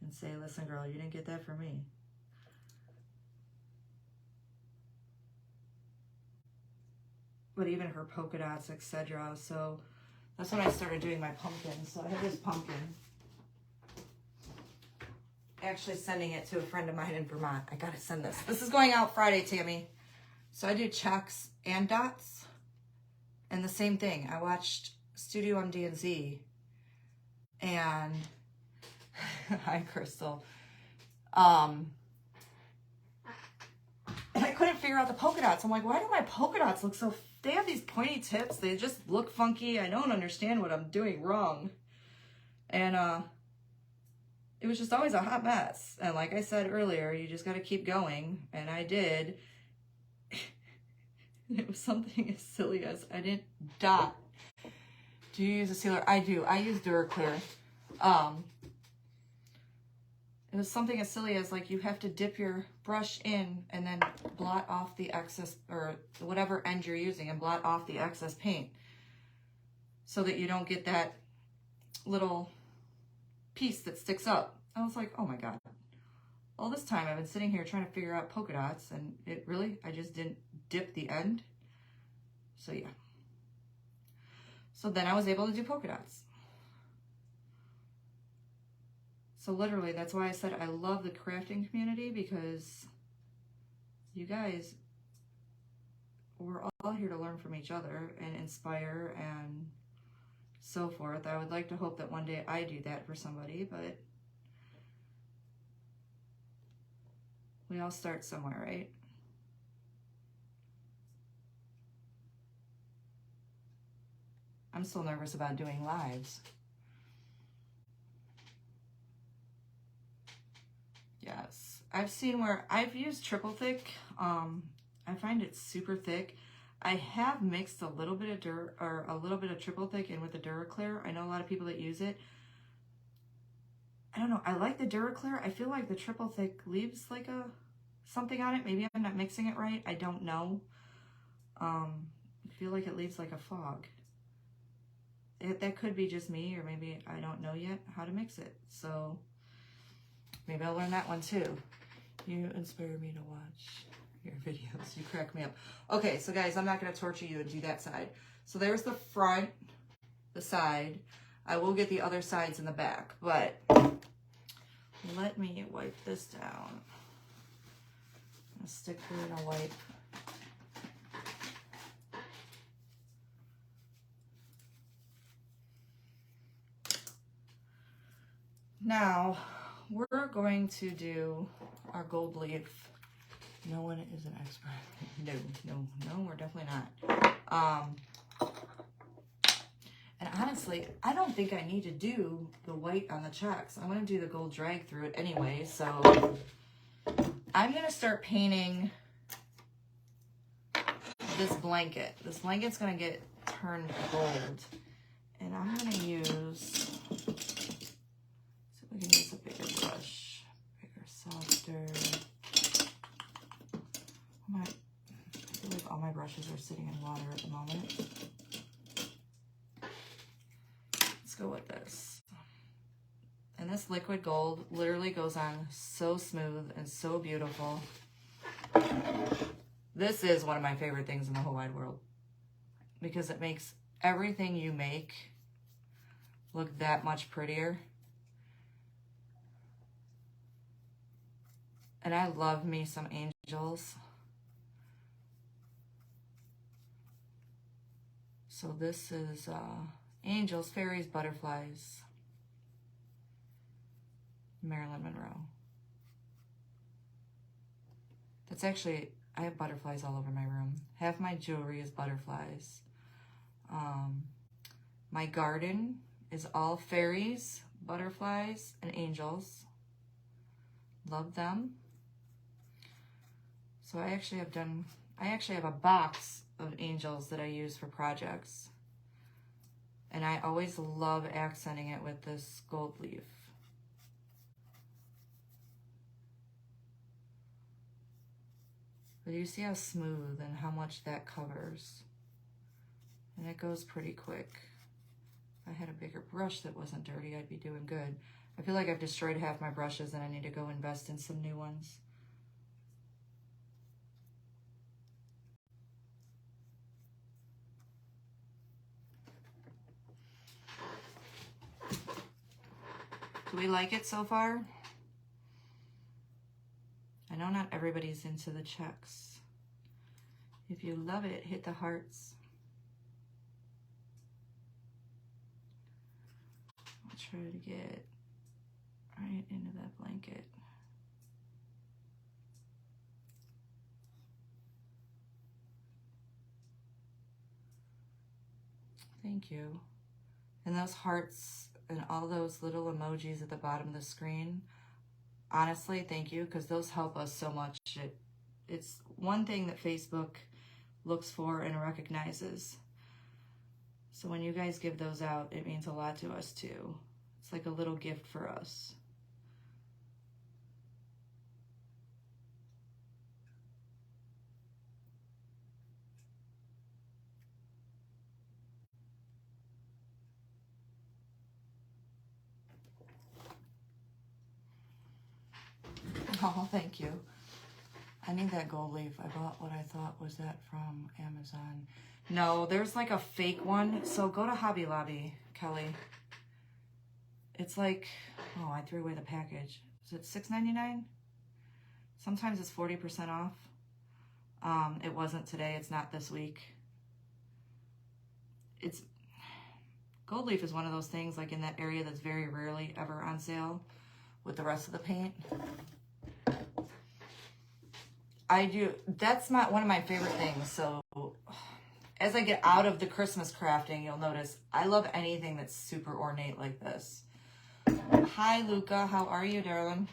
and say, listen, girl, you didn't get that from me. But even her polka dots, etc. So that's when I started doing my pumpkins. So I have this pumpkin. Actually sending it to a friend of mine in Vermont. I gotta send this. This is going out Friday, Tammy. So I do checks and dots. And the same thing. I watched Studio MD&Z. And hi, Crystal. And I couldn't figure out the polka dots. I'm like, why do my polka dots look so... They have these pointy tips. They just look funky. I don't understand what I'm doing wrong. And it was just always a hot mess. And like I said earlier, you just got to keep going. And I did. It was something as silly as I didn't dot. Do you use a sealer? I do. I use DuraClear. It was something as silly as, like, you have to dip your brush in and then blot off the excess, or whatever end you're using, and blot off the excess paint so that you don't get that little piece that sticks up. I was like, oh my God. All this time I've been sitting here trying to figure out polka dots, and I just didn't dip the end. So yeah. So then I was able to do polka dots. So literally, that's why I said I love the crafting community, because you guys, we're all here to learn from each other and inspire and so forth. I would like to hope that one day I do that for somebody, but we all start somewhere, right? I'm still nervous about doing lives. Yes, I've seen where I've used triple thick. I find it super thick. I have mixed a little bit of triple thick in with the DuraClear. I know a lot of people that use it. I don't know. I like the DuraClear. I feel like the triple thick leaves like something on it. Maybe I'm not mixing it right. I don't know. I feel like it leaves like a fog. That could be just me, or maybe I don't know yet how to mix it. So maybe I'll learn that one too. You inspire me to watch your videos. You crack me up. Okay, so guys, I'm not going to torture you and do that side. So there's the front, the side. I will get the other sides in the back, but let me wipe this down. I'll stick her in a wipe. Now, we're going to do our gold leaf. No one is an expert. No, we're definitely not. And honestly, I don't think I need to do the white on the checks. I'm going to do the gold drag through it anyway. So I'm going to start painting this blanket. This blanket's going to get turned gold. And I'm going to use... We can use a bigger brush, bigger, softer. I feel like all my brushes are sitting in water at the moment. Let's go with this. And this liquid gold literally goes on so smooth and so beautiful. This is one of my favorite things in the whole wide world, because it makes everything you make look that much prettier. And I love me some angels. So this is angels, fairies, butterflies. Marilyn Monroe. That's actually I have butterflies all over my room. Half my jewelry is butterflies. My garden is all fairies, butterflies, and angels. Love them. So I actually have a box of angels that I use for projects. And I always love accenting it with this gold leaf. But you see how smooth and how much that covers. And it goes pretty quick. If I had a bigger brush that wasn't dirty, I'd be doing good. I feel like I've destroyed half my brushes and I need to go invest in some new ones. Do we like it so far? I know not everybody's into the checks. If you love it, hit the hearts. I'll try to get right into that blanket. Thank you. And those hearts and all those little emojis at the bottom of the screen, honestly, thank you, because those help us so much. It's one thing that Facebook looks for and recognizes. So when you guys give those out, it means a lot to us too. It's like a little gift for us. Oh, thank you. I need that gold leaf. I bought what I thought was that from Amazon. No, there's like a fake one. So go to Hobby Lobby, Kelly. It's like, oh, I threw away the package. Is it $6.99? Sometimes it's 40% off. It wasn't today. It's not this week. Gold leaf is one of those things like in that area that's very rarely ever on sale with the rest of the paint. That's one of my favorite things. So as I get out of the Christmas crafting, you'll notice I love anything that's super ornate like this. Hi, Luca. How are you, darling?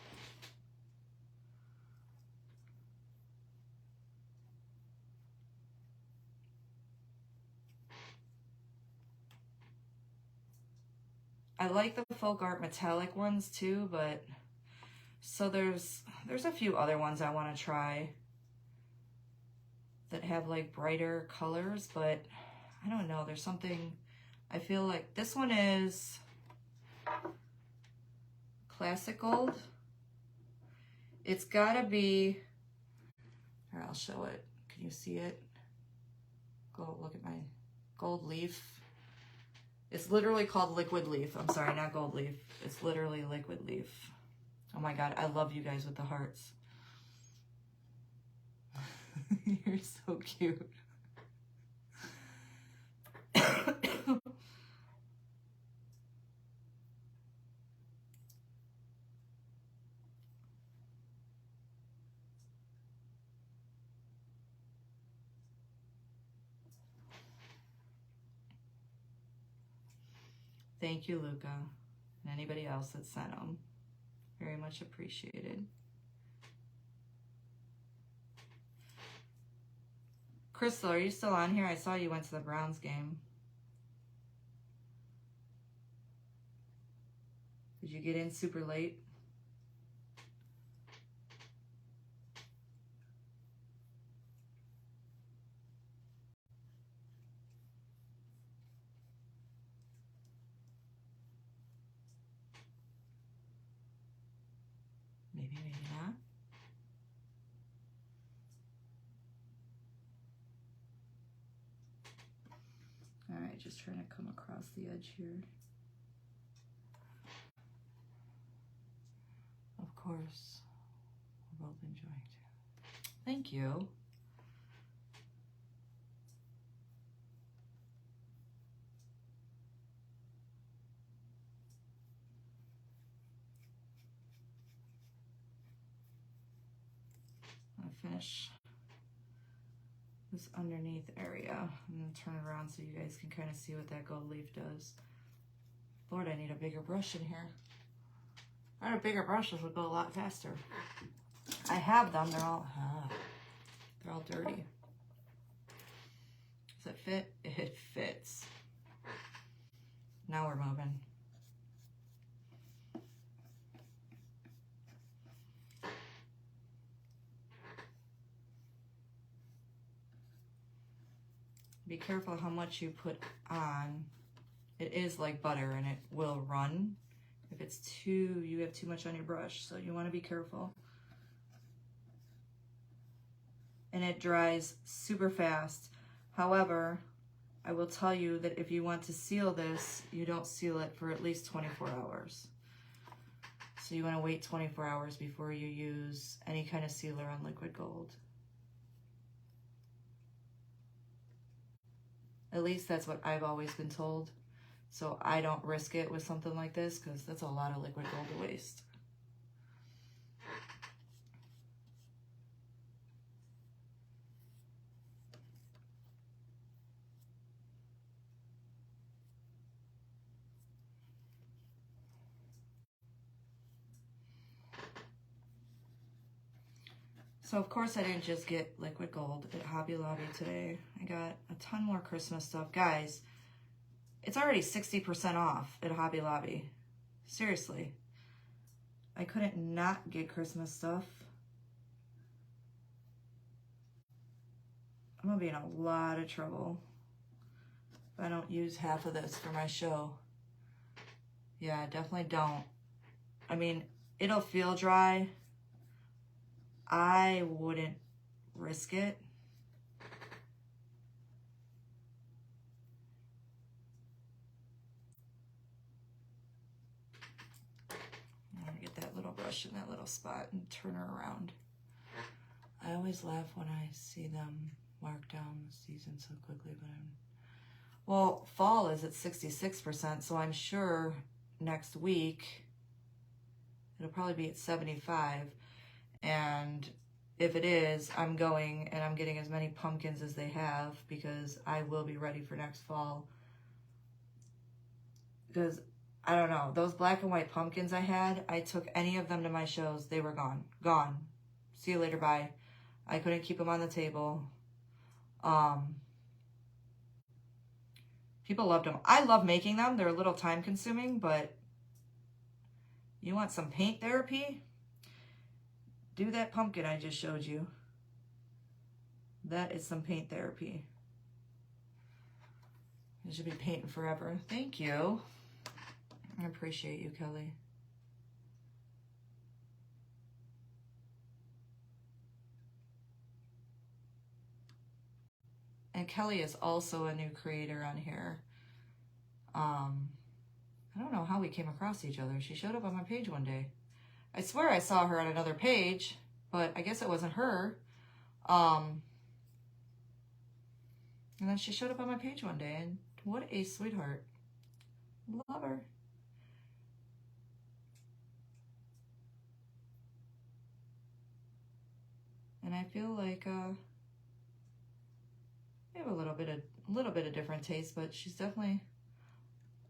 I like the folk art metallic ones too, but so there's a few other ones I want to try that have like brighter colors, but I don't know. There's something, I feel like this one is classic gold. It's gotta be, here, I'll show it. Can you see it? Go look at my gold leaf. It's literally called liquid leaf. I'm sorry, not gold leaf. It's literally liquid leaf. Oh my God, I love you guys with the hearts. You're so cute. Thank you, Luca, and anybody else that sent them. Very much appreciated. Crystal, are you still on here? I saw you went to the Browns game. Did you get in super late? Maybe, maybe not. All right, just trying to come across the edge here. Of course, we're both enjoying too. Thank you. I'll finish this underneath area. I'm going to turn it around so you guys can kind of see what that gold leaf does. Lord, I need a bigger brush in here. If I had a bigger brush, this would go a lot faster. I have them. They're all dirty. Does it fit? It fits. Now we're moving. Be careful how much you put on. It is like butter and it will run if it's you have too much on your brush, so you want to be careful. And it dries super fast. However, I will tell you that if you want to seal this, you don't seal it for at least 24 hours. So you want to wait 24 hours before you use any kind of sealer on liquid gold. At least that's what I've always been told. So I don't risk it with something like this because that's a lot of liquid gold to waste. So of course I didn't just get liquid gold at Hobby Lobby today. I got a ton more Christmas stuff. Guys, it's already 60% off at Hobby Lobby. Seriously. I couldn't not get Christmas stuff. I'm gonna be in a lot of trouble if I don't use half of this for my show. Yeah, definitely don't. I mean, it'll feel dry. I wouldn't risk it. I'm gonna get that little brush in that little spot and turn her around. I always laugh when I see them mark down the season so quickly, but well, fall is at 66%, so I'm sure next week it'll probably be at 75. And if it is, I'm going and I'm getting as many pumpkins as they have because I will be ready for next fall. Because, I don't know, those black and white pumpkins I had, I took any of them to my shows. They were gone. Gone. See you later, bye. I couldn't keep them on the table. People loved them. I love making them. They're a little time consuming, but you want some paint therapy? Do that pumpkin I just showed you. That is some paint therapy. I should be painting forever. Thank you. I appreciate you, Kelly. And Kelly is also a new creator on here. I don't know how we came across each other. She showed up on my page one day. I swear I saw her on another page, but I guess it wasn't her. And then she showed up on my page one day, and what a sweetheart. Love her. And I feel like we have a little bit of different taste, but she's definitely,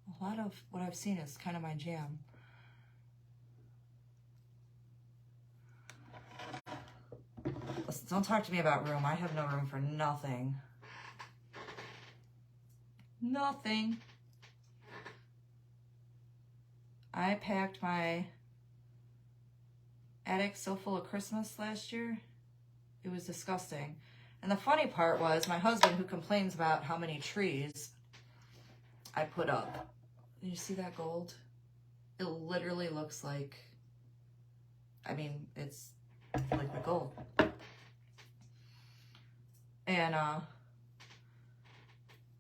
a lot of what I've seen is kind of my jam. Listen, don't talk to me about room. I have no room for nothing. Nothing. I packed my attic so full of Christmas last year. It was disgusting. And the funny part was my husband, who complains about how many trees I put up. Did you see that gold? It literally looks like, I mean, it's liquid gold. And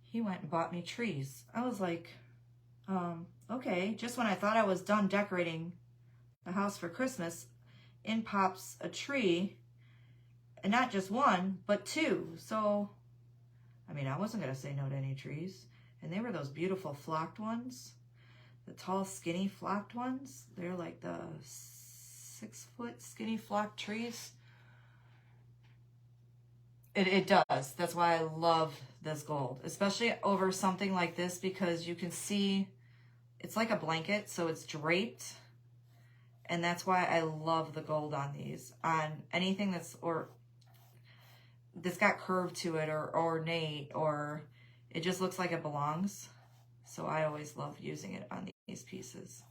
he went and bought me trees. I was like, okay. Just when I thought I was done decorating the house for Christmas, in pops a tree. And not just one, but two. So, I mean, I wasn't going to say no to any trees. And they were those beautiful flocked ones. The tall, skinny flocked ones. They're like the 6-foot skinny flocked trees. It does. That's why I love this gold, especially over something like this, because you can see it's like a blanket, so it's draped. And that's why I love the gold on these. On anything that's got curve to it or ornate, or it just looks like it belongs. So I always love using it on these pieces.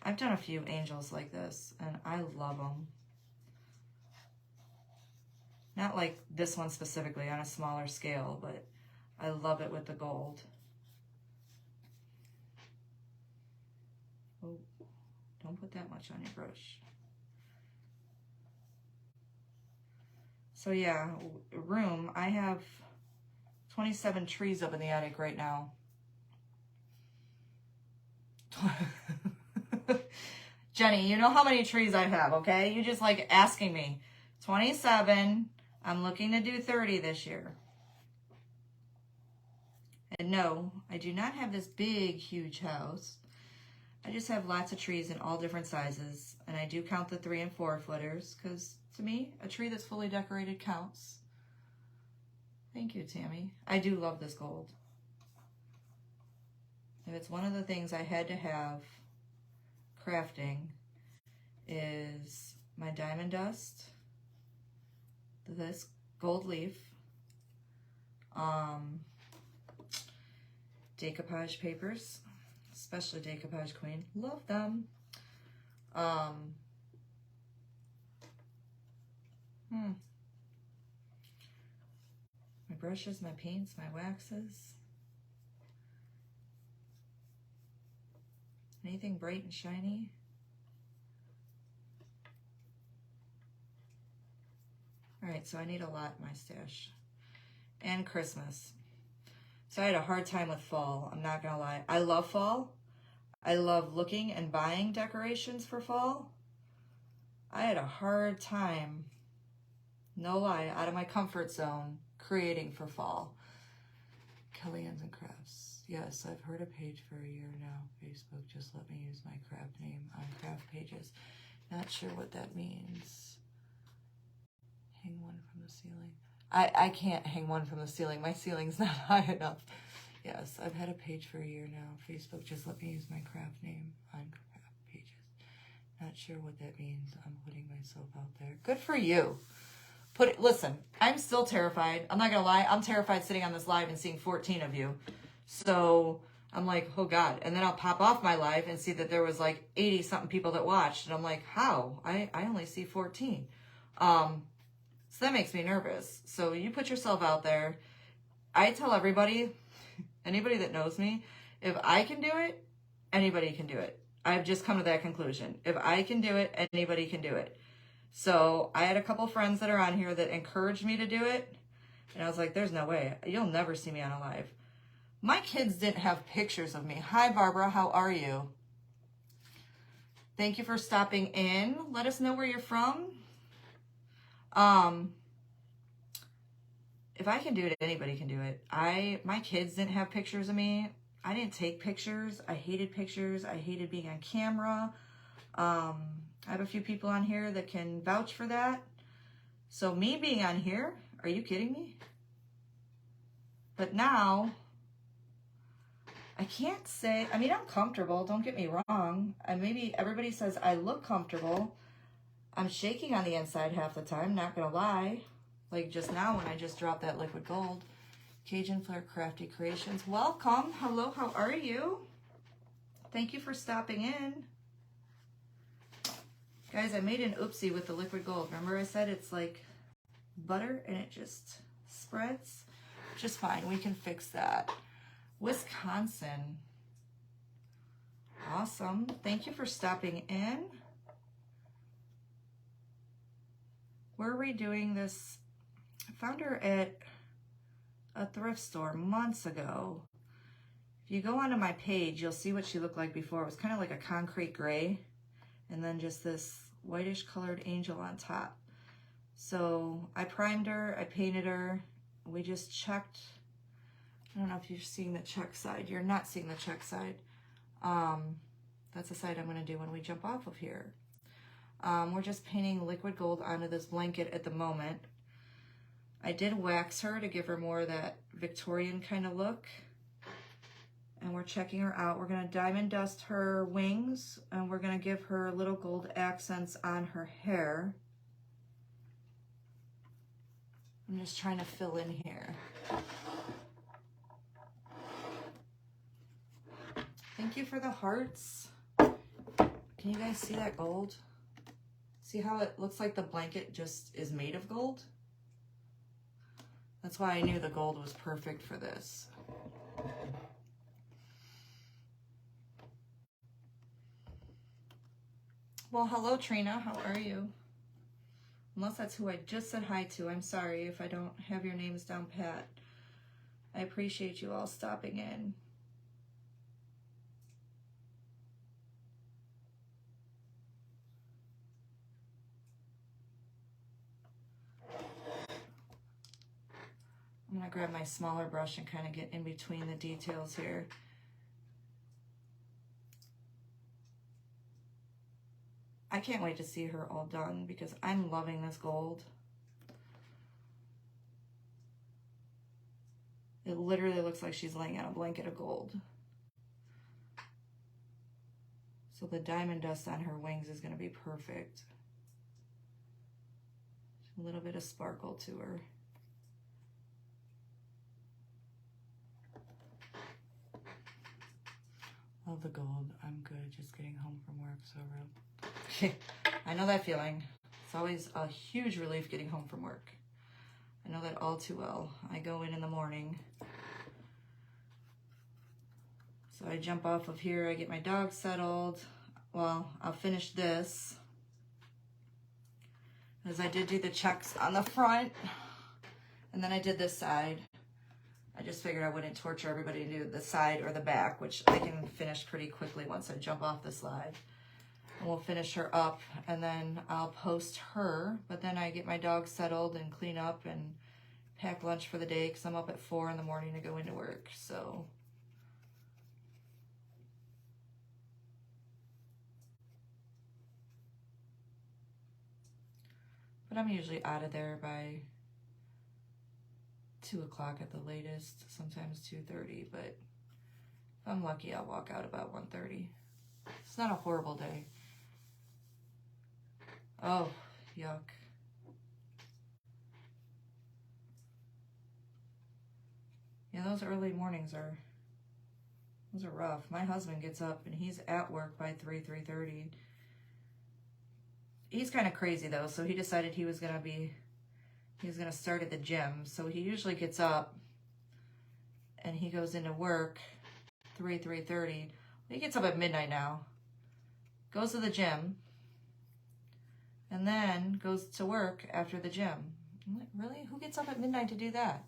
I've done a few angels like this, and I love them. Not like this one specifically, on a smaller scale, but I love it with the gold. Oh, don't put that much on your brush. So yeah, room, I have 27 trees up in the attic right now. Jenny, you know how many trees I have, okay? You just like asking me. 27. I'm looking to do 30 this year. And no, I do not have this big, huge house. I just have lots of trees in all different sizes. And I do count the 3 and 4 footers, because to me, a tree that's fully decorated counts. Thank you, Tammy. I do love this gold. If it's one of the things I had to have crafting, is my diamond dust, this gold leaf, decoupage papers, especially decoupage queen, love them. My brushes, my paints, my waxes, anything bright and shiny. All right, so I need a lot in my stash. And Christmas. So I had a hard time with fall, I'm not gonna lie. I love fall. I love looking and buying decorations for fall. I had a hard time, no lie, out of my comfort zone, creating for fall. Kellyanne's and Crafts. Yes, I've heard a page for a year now. Facebook just let me use my craft name on craft pages. Not sure what that means. Hang one from the ceiling. I can't hang one from the ceiling. My ceiling's not high enough. Yes, I've had a page for a year now. Facebook just let me use my craft name on craft pages. Not sure what that means. I'm putting myself out there. Good for you. Listen, I'm still terrified. I'm not gonna lie. I'm terrified sitting on this live and seeing 14 of you. So I'm like, oh God. And then I'll pop off my live and see that there was like 80 something people that watched. And I'm like, how? I only see 14. So that makes me nervous. So you put yourself out there. I tell everybody, anybody that knows me, if I can do it, anybody can do it. I've just come to that conclusion. If I can do it, anybody can do it. So I had a couple friends that are on here that encouraged me to do it. And I was like, there's no way. You'll never see me on a live. My kids didn't have pictures of me. Hi, Barbara. How are you? Thank you for stopping in. Let us know where you're from. If I can do it, anybody can do it. My kids didn't have pictures of me. I didn't take pictures. I hated pictures. I hated being on camera. I have a few people on here that can vouch for that. So me being on here, are you kidding me? But now, I can't say, I mean, I'm comfortable, don't get me wrong. And maybe everybody says I look comfortable. I'm shaking on the inside half the time, not gonna lie. Like just now when I just dropped that liquid gold. Cajun Flair Crafty Creations. Welcome. Hello, how are you? Thank you for stopping in. Guys, I made an oopsie with the liquid gold. Remember I said it's like butter and it just spreads? Just fine, we can fix that. Wisconsin. Awesome. Thank you for stopping in. We're redoing this. I found her at a thrift store months ago. If you go onto my page, you'll see what she looked like before. It was kind of like a concrete gray and then just this whitish colored angel on top. So I primed her, I painted her. We just checked. I don't know if you're seeing the check side. You're not seeing the check side. That's the side I'm going to do when we jump off of here. We're just painting liquid gold onto this blanket at the moment. I did wax her to give her more of that Victorian kind of look. And we're checking her out. We're going to diamond dust her wings, and we're going to give her little gold accents on her hair. I'm just trying to fill in here. Thank you for the hearts. Can you guys see that gold? See how it looks like the blanket just is made of gold? That's why I knew the gold was perfect for this. Well, hello, Trina. How are you? Unless that's who I just said hi to. I'm sorry if I don't have your names down pat. I appreciate you all stopping in. I'm going to grab my smaller brush and kind of get in between the details here. I can't wait to see her all done because I'm loving this gold. It literally looks like she's laying on a blanket of gold. So the diamond dust on her wings is going to be perfect. A little bit of sparkle to her. Love the gold. I'm good just getting home from work, so real. I know that feeling. It's always a huge relief getting home from work. I know that all too well. I go in the morning. So I jump off of here, I get my dog settled. Well, I'll finish this. As I did do the checks on the front. And then I did this side. I just figured I wouldn't torture everybody to do the side or the back, which I can finish pretty quickly once I jump off the slide. And we'll finish her up, and then I'll post her, but then I get my dog settled and clean up and pack lunch for the day because I'm up at 4 in the morning to go into work, so. But I'm usually out of there by 2 o'clock at the latest, sometimes 2:30, but if I'm lucky, I'll walk out about 1:30. It's not a horrible day. Oh, yuck. Yeah, those early mornings are rough. My husband gets up and he's at work by 3:30. He's kind of crazy though, so he decided he was gonna start at the gym. So he usually gets up and he goes into work 3:30. He gets up at midnight now, goes to the gym, and then goes to work after the gym. I'm like, really? Who gets up at midnight to do that?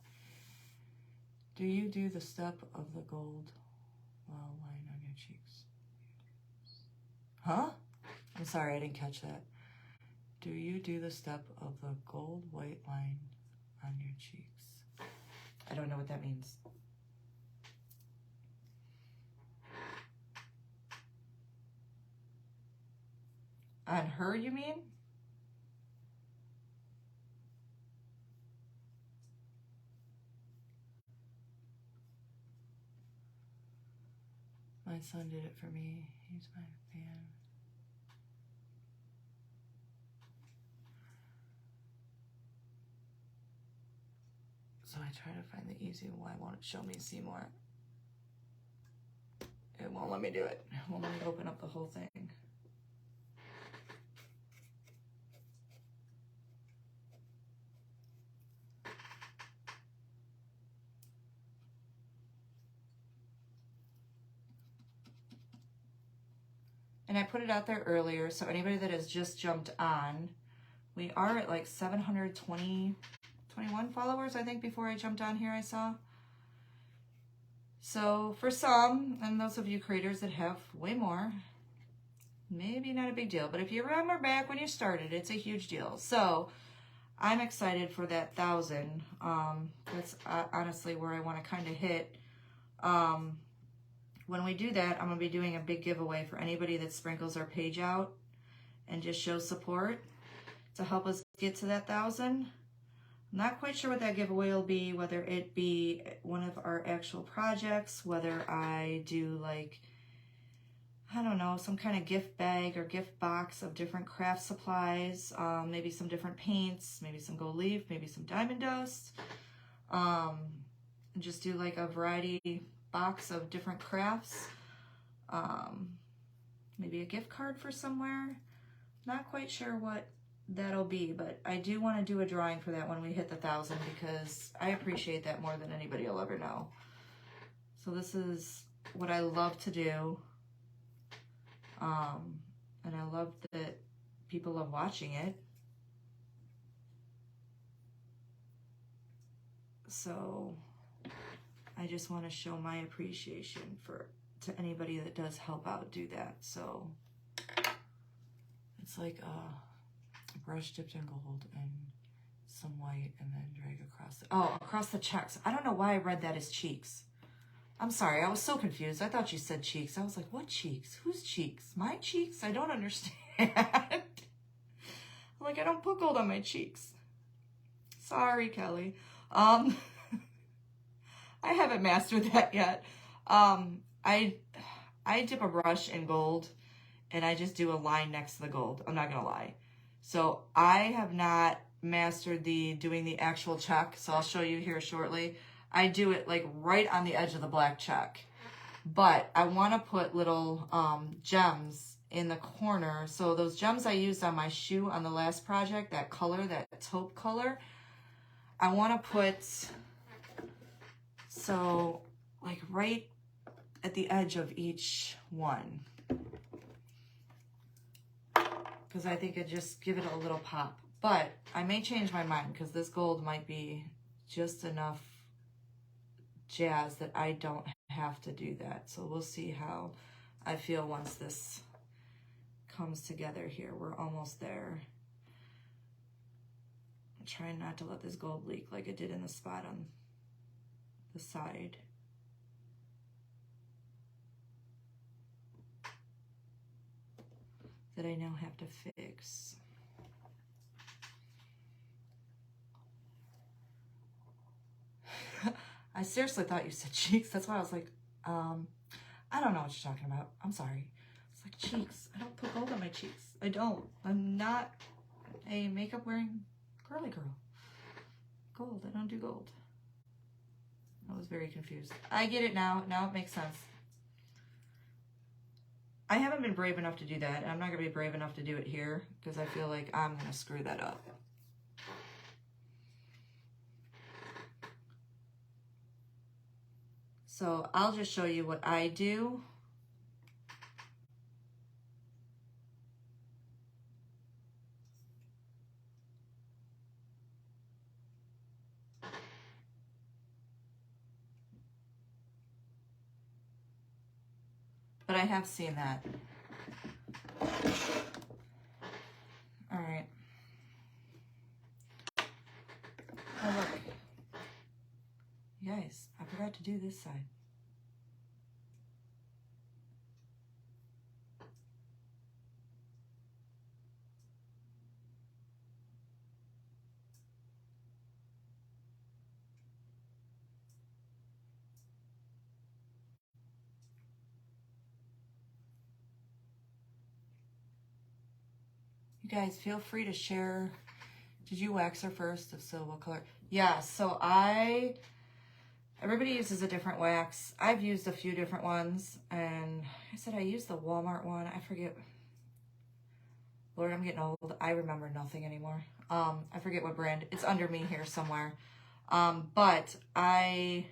Do you do the step of the gold while lying on your cheeks? Huh? I'm sorry, I didn't catch that. Do you do the step of the gold white line on your cheeks? I don't know what that means. On her, you mean? My son did it for me. He's my fan. So I try to find the easy one. Why won't it show me see more? It won't let me do it. It won't let me open up the whole thing. And I put it out there earlier, so anybody that has just jumped on, we are at like 721 followers, I think, before I jumped on here, I saw. So for some, and those of you creators that have way more, maybe not a big deal. But if you remember back when you started, it's a huge deal. So I'm excited for that 1,000. That's honestly where I want to kind of hit. When we do that, I'm going to be doing a big giveaway for anybody that sprinkles our page out and just shows support to help us get to that 1,000. Not quite sure what that giveaway will be, whether it be one of our actual projects, whether I do like, I don't know, some kind of gift bag or gift box of different craft supplies, maybe some different paints, maybe some gold leaf, maybe some diamond dust, and just do like a variety box of different crafts, maybe a gift card for somewhere. Not quite sure what that'll be, but I do want to do a drawing for that when we hit the 1,000 because I appreciate that more than anybody will ever know. So this is what I love to do. And I love that people love watching it. So I just want to show my appreciation to anybody that does help out do that. So it's like a brush dipped in gold and some white and then drag across the checks. I don't know why I read that as cheeks. I'm sorry, I was so confused. I thought you said cheeks. I was like, what cheeks? Whose cheeks? My cheeks? I don't understand. I'm like, I don't put gold on my cheeks. Sorry, Kelly. I haven't mastered that yet. I dip a brush in gold and I just do a line next to the gold. I'm not gonna lie. So I have not mastered doing the actual check. So I'll show you here shortly. I do it like right on the edge of the black check. But I want to put little gems in the corner. So those gems I used on my shoe on the last project, that color, that taupe color, I want to put, so like right at the edge of each one. Because I think it just give it a little pop. But I may change my mind because this gold might be just enough jazz that I don't have to do that. So we'll see how I feel once this comes together here. We're almost there. I'm trying not to let this gold leak like it did in the spot on the side. That I now have to fix. I seriously thought you said cheeks. That's why I was like, I don't know what you're talking about. I'm sorry. It's like cheeks. I don't put gold on my cheeks. I don't. I'm not a makeup wearing girly girl. Gold. I don't do gold. I was very confused. I get it now. Now it makes sense. I haven't been brave enough to do that. And I'm not going to be brave enough to do it here because I feel like I'm going to screw that up. So I'll just show you what I do. But I have seen that. All right. Oh, look. You guys, I forgot to do this side. You guys, feel free to share. Did you wax her first? If so, what color? Yeah, so everybody uses a different wax. I've used a few different ones, and I said I used the Walmart one. I forget. Lord, I'm getting old. I remember nothing anymore. I forget what brand. It's under me here somewhere. But I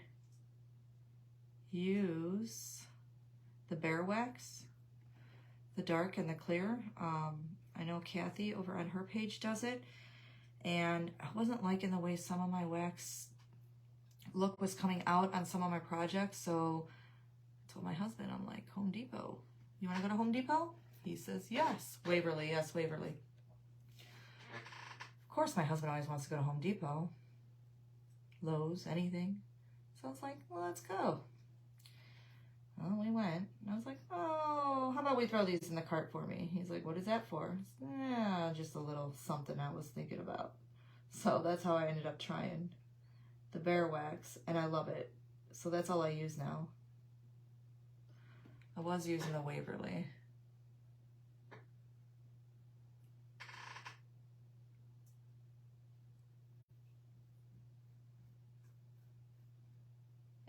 use the Bear Wax, the dark and the clear. I know Kathy over on her page does it. And I wasn't liking the way some of my wax look was coming out on some of my projects. So I told my husband, I'm like, Home Depot. You want to go to Home Depot? He says, yes. Waverly, yes, Waverly. Of course, my husband always wants to go to Home Depot. Lowe's, anything. So I was like, well, let's go. Well, we went. And I was like, oh, how about we throw these in the cart for me? He's like, what is that for? Yeah, just a little something I was thinking about. So that's how I ended up trying the Bear Wax, and I love it. So that's all I use now. I was using the Waverly.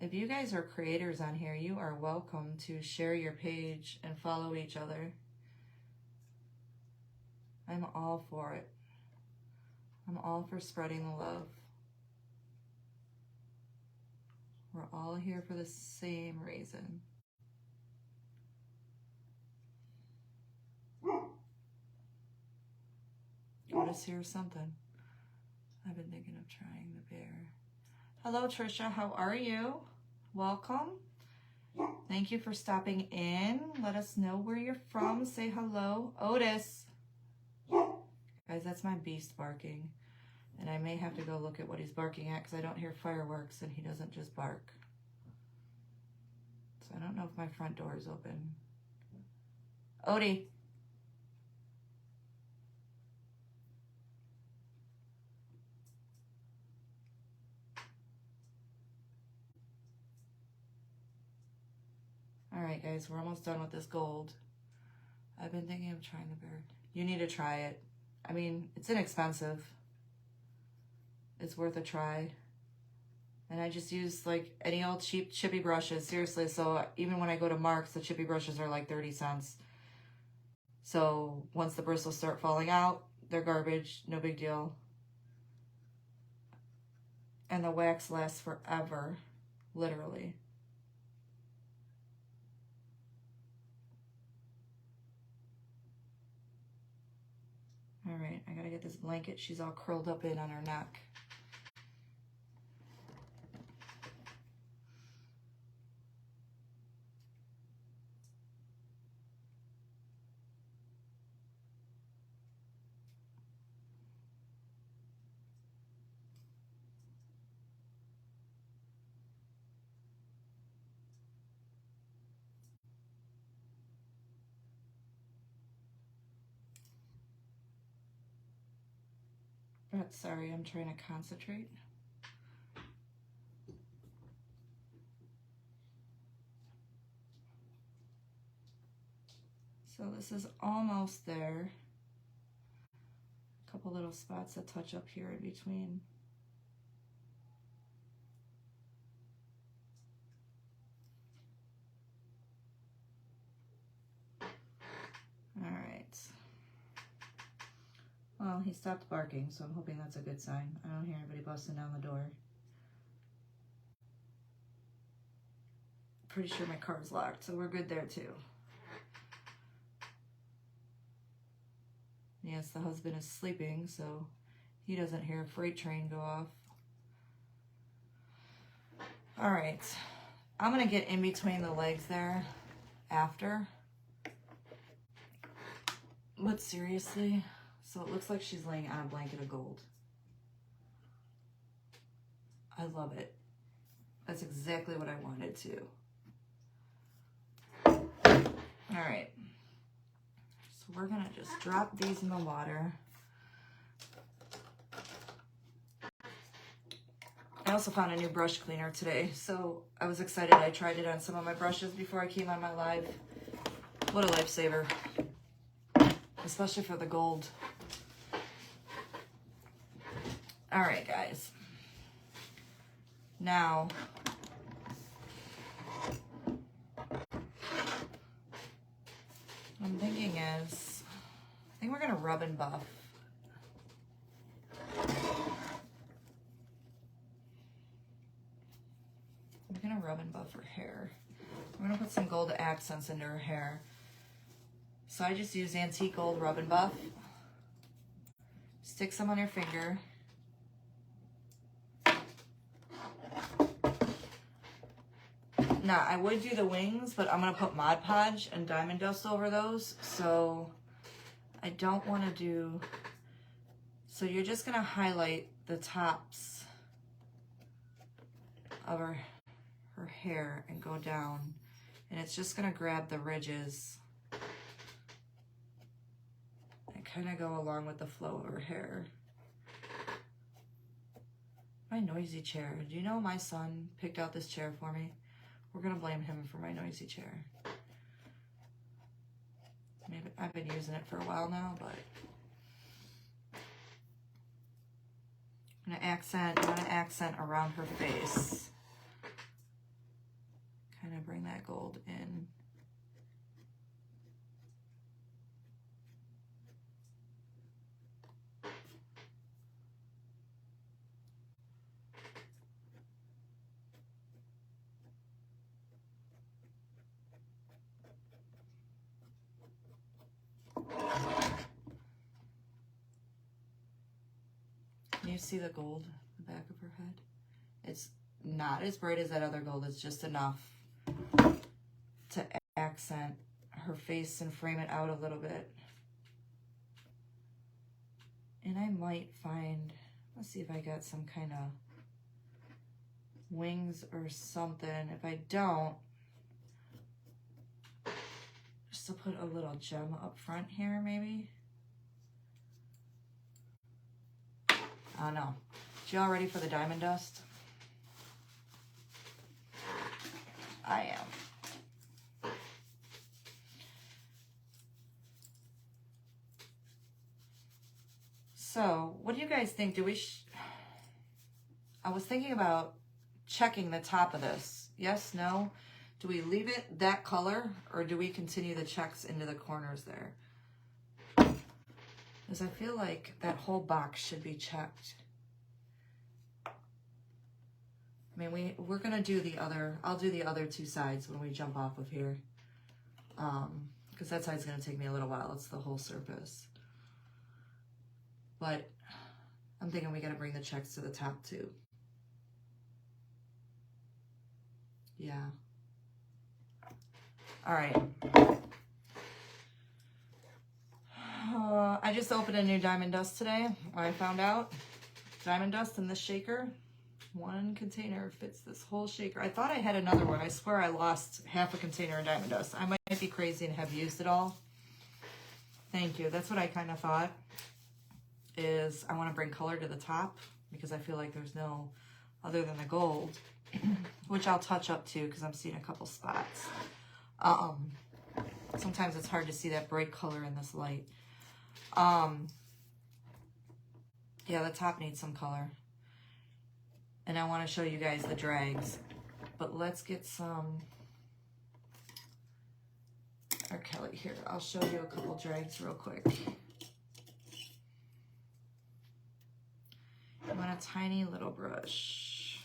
If you guys are creators on here, you are welcome to share your page and follow each other. I'm all for it. I'm all for spreading the love. We're all here for the same reason. Otis hears something. I've been thinking of trying the bear. Hello, Trisha. How are you? Welcome. Thank you for stopping in. Let us know where you're from. Say hello. Otis. Guys, that's my beast barking. And I may have to go look at what he's barking at because I don't hear fireworks and he doesn't just bark. So I don't know if my front door is open. Odie. All right, guys, we're almost done with this gold. I've been thinking of trying the bear. You need to try it. I mean, it's inexpensive. It's worth a try. And I just use like any old cheap chippy brushes, seriously. So even when I go to Mark's, the chippy brushes are like 30 cents. So once the bristles start falling out, they're garbage, no big deal. And the wax lasts forever, literally. All right, I gotta get this blanket she's all curled up in on her neck. Sorry, I'm trying to concentrate. So this is almost there. A couple little spots that touch up here in between. All right. Well, he stopped barking, so I'm hoping that's a good sign. I don't hear anybody busting down the door. Pretty sure my car's locked, so we're good there too. Yes, the husband is sleeping, so he doesn't hear a freight train go off. All right, I'm gonna get in between the legs there after. But seriously, so it looks like she's laying on a blanket of gold. I love it. That's exactly what I wanted to. All right. So we're gonna just drop these in the water. I also found a new brush cleaner today, so I was excited. I tried it on some of my brushes before I came on my live. What a lifesaver, especially for the gold. All right, guys. Now, what I'm thinking is, I think we're gonna rub and buff. I'm gonna rub and buff her hair. We're gonna put some gold accents into her hair. So I just use antique gold rub and buff. Stick some on your finger. Now, I would do the wings, but I'm gonna put Mod Podge and Diamond Dust over those, so I don't wanna do, so you're just gonna highlight the tops of her hair and go down, and it's just gonna grab the ridges and kind of go along with the flow of her hair. My noisy chair. Do you know my son picked out this chair for me? We're going to blame him for my noisy chair. Maybe I've been using it for a while now, but I'm going to accent around her face. Kind of bring that gold in. Can you see the gold in the back of her head? It's not as bright as that other gold. It's just enough to accent her face and frame it out a little bit. And I might find, let's see if I got some kind of wings or something. If I don't, just to put a little gem up front here, maybe. I don't know. Y'all ready for the diamond dust? I am. So, what do you guys think? Do we... I was thinking about checking the top of this. Yes, no? Do we leave it that color, or do we continue the checks into the corners there? Because I feel like that whole box should be checked. I mean, we're going to do the other, I'll do the other two sides when we jump off of here. Because that side's going to take me a little while. It's the whole surface. But I'm thinking we got to bring the checks to the top too. Yeah. All right. I just opened a new diamond dust today. I found out diamond dust in this shaker. One container fits this whole shaker. I thought I had another one. I swear I lost half a container of diamond dust. I might be crazy and have used it all. Thank you. That's what I kind of thought. Is I want to bring color to the top because I feel like there's no other than the gold, which I'll touch up too because I'm seeing a couple spots. Sometimes it's hard to see that bright color in this light. Yeah, the top needs some color. And I want to show you guys the drags. But let's get some... Or Kelly, here, I'll show you a couple drags real quick. I want a tiny little brush.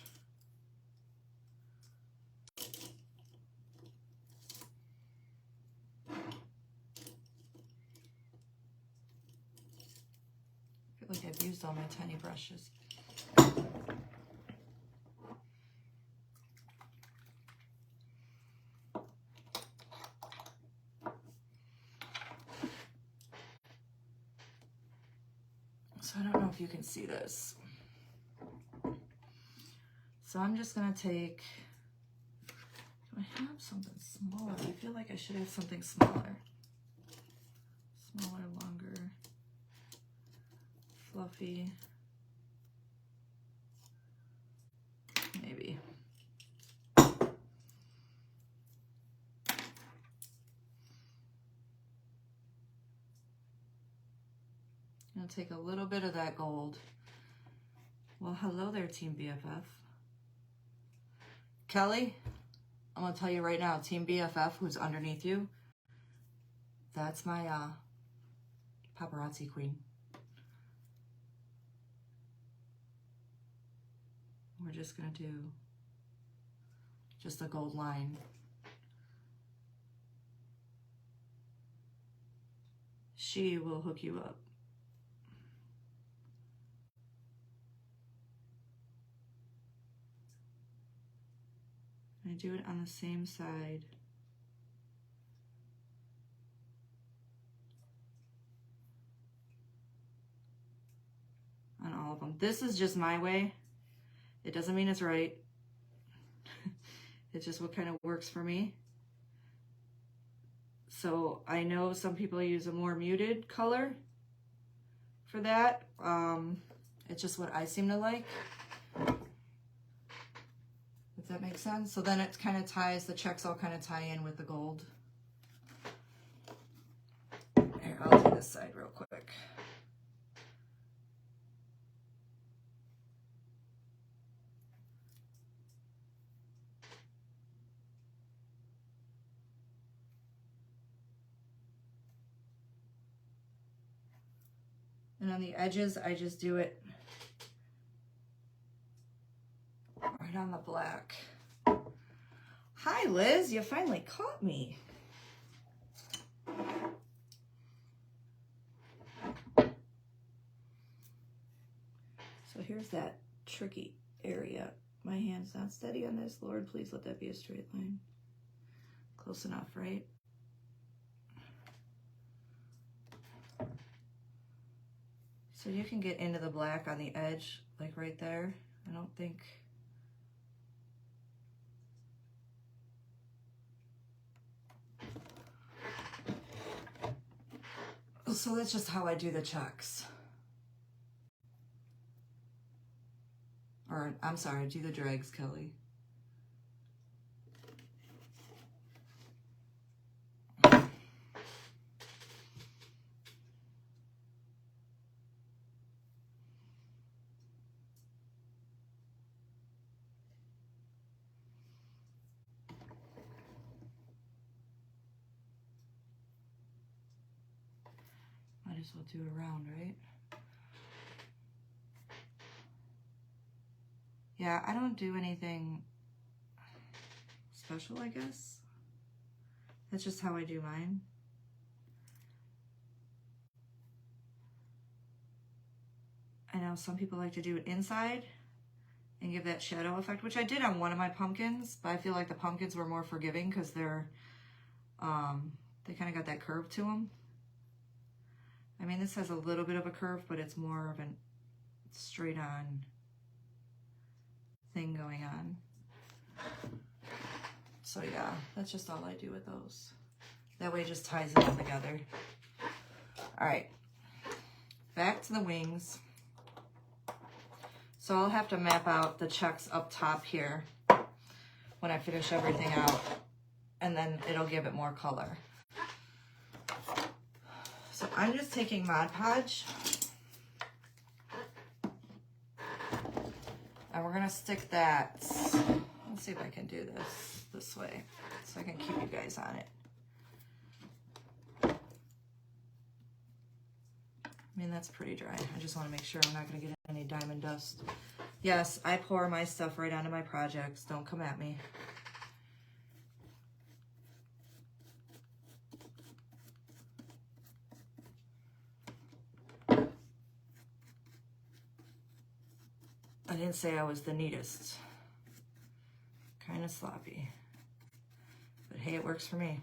I feel like I've used all my tiny brushes. So I don't know if you can see this. So I'm just gonna take, do I have something smaller? I feel like I should have something smaller. Smaller, longer, fluffy. Maybe. I'm gonna take a little bit of that gold. Well, hello there, Team BFF. Kelly, I'm gonna tell you right now, Team BFF, who's underneath you, that's my paparazzi queen. We're just gonna do just a gold line. She will hook you up. I do it on the same side. On all of them. This is just my way. It doesn't mean it's right. It's just what kind of works for me. So I know some people use a more muted color for that. It's just what I seem to like. Does that make sense? So then it kind of ties, the checks all kind of tie in with the gold. Here, I'll do this side real quick. And on the edges, I just do it right on the black. Hi, Liz, you finally caught me. So here's that tricky area. My hand's not steady on this. Lord, please let that be a straight line. Close enough, right? So you can get into the black on the edge, like right there. I don't think... So that's just how I do the checks. Or, I'm sorry, do the drags, Kelly. Might as well do a round, right? Yeah, I don't do anything special, I guess. That's just how I do mine. I know some people like to do it inside and give that shadow effect, which I did on one of my pumpkins, but I feel like the pumpkins were more forgiving because they're, they kind of got that curve to them. I mean, this has a little bit of a curve, but it's more of a straight on thing going on. So yeah, that's just all I do with those. That way it just ties it all together. All right, back to the wings. So I'll have to map out the checks up top here when I finish everything out, and then it'll give it more color. So I'm just taking Mod Podge, and we're gonna stick that, let's see if I can do this way so I can keep you guys on it. I mean, that's pretty dry. I just want to make sure I'm not going to get any diamond dust. Yes, I pour my stuff right onto my projects. Don't come at me. I didn't say I was the neatest. Kind of sloppy. But hey, it works for me.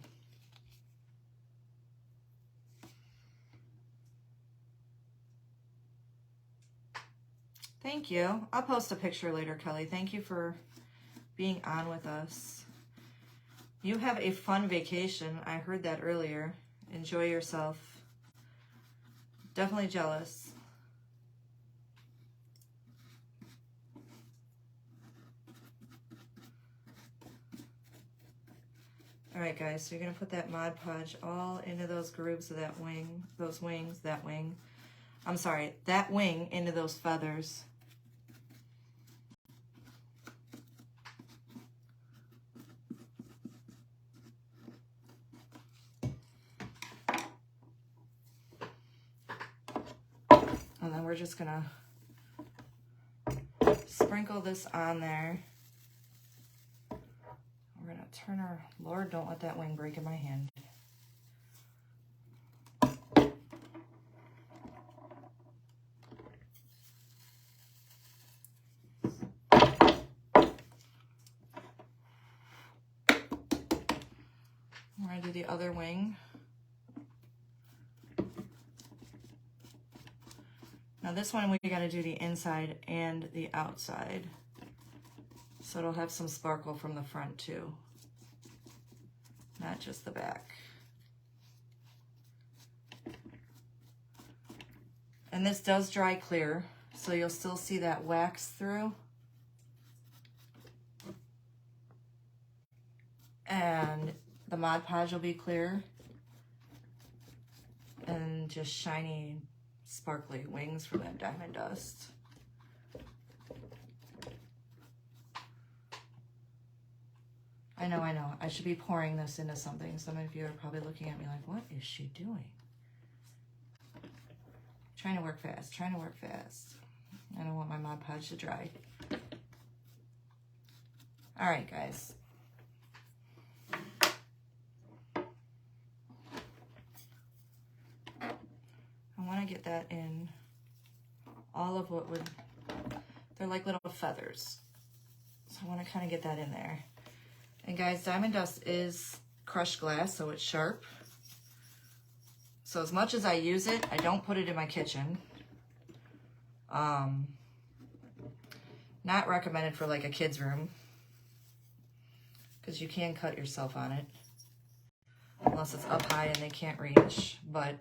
Thank you. I'll post a picture later, Kelly. Thank you for being on with us. You have a fun vacation. I heard that earlier. Enjoy yourself. Definitely jealous. All right, guys, so you're going to put that Mod Podge all into those grooves of that wing, those wings, that wing. I'm sorry, that wing into those feathers. And then we're just going to sprinkle this on there. We're going to turn our, Lord, don't let that wing break in my hand. We're going to do the other wing. Now this one we got to do the inside and the outside. So it'll have some sparkle from the front too. Not just the back. And this does dry clear, so you'll still see that wax through. And the Mod Podge will be clear. And just shiny, sparkly wings from that diamond dust. I know. I should be pouring this into something. Some of you are probably looking at me like, what is she doing? Trying to work fast, I don't want my Mod Podge to dry. All right, guys. I want to get that in all of what would, they're like little feathers. So I want to kind of get that in there. And guys, diamond dust is crushed glass, so it's sharp. So as much as I use it, I don't put it in my kitchen. Not recommended for like a kid's room, because you can cut yourself on it unless it's up high and they can't reach. But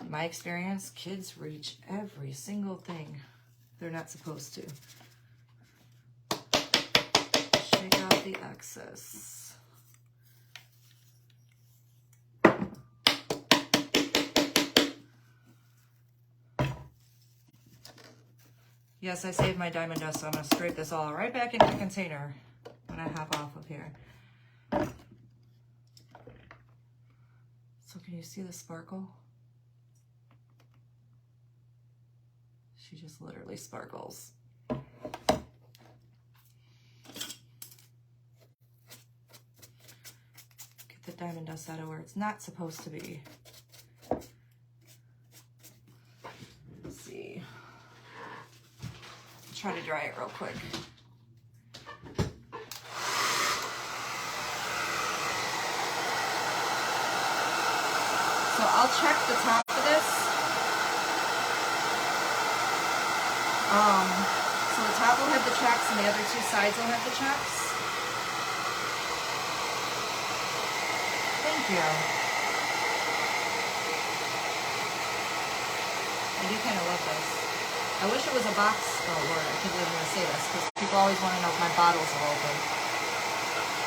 in my experience, kids reach every single thing they're not supposed to. Shake out the excess. Yes, I saved my diamond dust, so I'm going to scrape this all right back into the container when I hop off of here. So can you see the sparkle? She just literally sparkles. Get the diamond dust out of where it's not supposed to be. Let's see. Try to dry it real quick. So I'll check the top of this. So the top will have the checks and the other two sides will have the checks. Thank you. I do kind of love this. I wish it was a box. Oh Lord, I can't believe I'm going to say this because people always want to know if my bottles are open.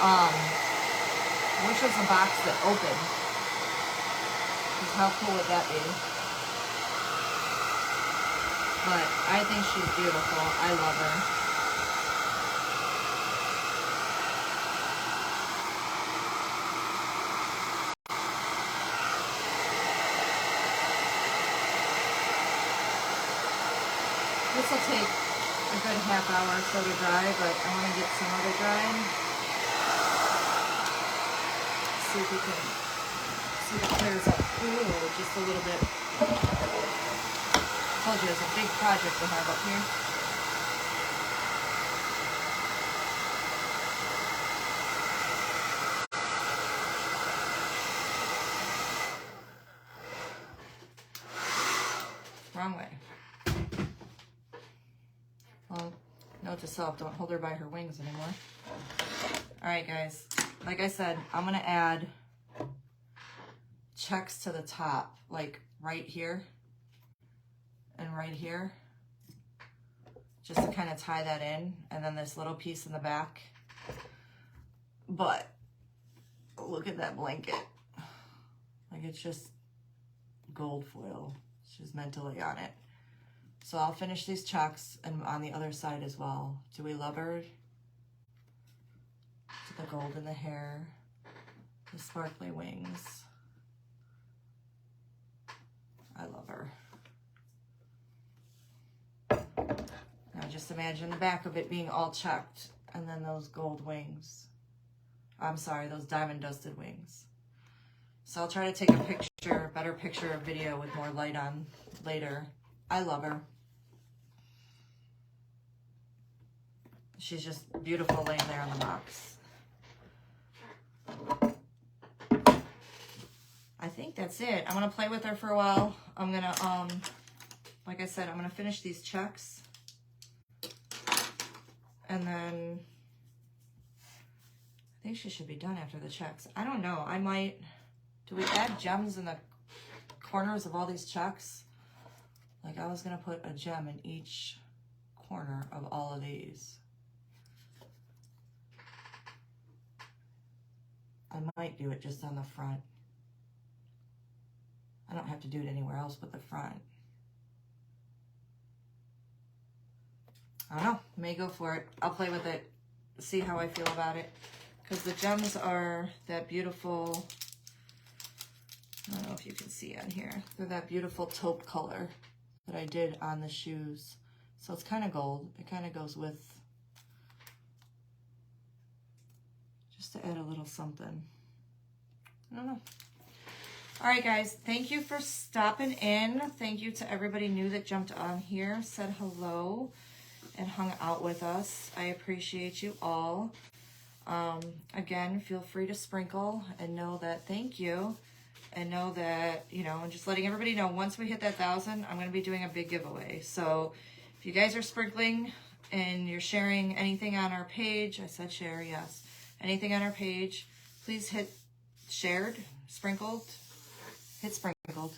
I wish it was a box that opened. Because how cool would that be? But I think she's beautiful. I love her. This will take a good half hour or so to dry, but I want to get some of it drying. See if we can see if it clears up. Ooh, just a little bit. I told you it's a big project to have up here. Wrong way. Well, note to self, don't hold her by her wings anymore. All right, guys. Like I said, I'm going to add checks to the top, like right here and right here, just to kind of tie that in, and then this little piece in the back. But look at that blanket. Like, it's just gold foil. It's just meant to lay on it. So I'll finish these checks and on the other side as well. Do we love her? The gold in the hair, the sparkly wings. I love her. Now just imagine the back of it being all checked and then those gold wings. I'm sorry, those diamond dusted wings. So I'll try to take a picture, better picture of video with more light on later. I love her. She's just beautiful laying there on the box. I think that's it. I'm gonna play with her for a while. I'm gonna, like I said, I'm gonna finish these checks. And then, I think she should be done after the checks. I don't know, I might, do we add gems in the corners of all these checks? Like, I was gonna put a gem in each corner of all of these. I might do it just on the front. I don't have to do it anywhere else but the front. I don't know. May go for it. I'll play with it. See how I feel about it. Because the gems are that beautiful, I don't know if you can see on here. They're that beautiful taupe color that I did on the shoes. So it's kind of gold. It kind of goes with, just to add a little something. I don't know. All right, guys. Thank you for stopping in. Thank you to everybody new that jumped on here, said hello, and hung out with us. I appreciate you all. Again, feel free to sprinkle and know that thank you. And know that, you know, and just letting everybody know, once we hit that 1,000, I'm going to be doing a big giveaway. So if you guys are sprinkling and you're sharing anything on our page, I said share, yes. Anything on our page, please hit shared, sprinkled, hit sprinkled.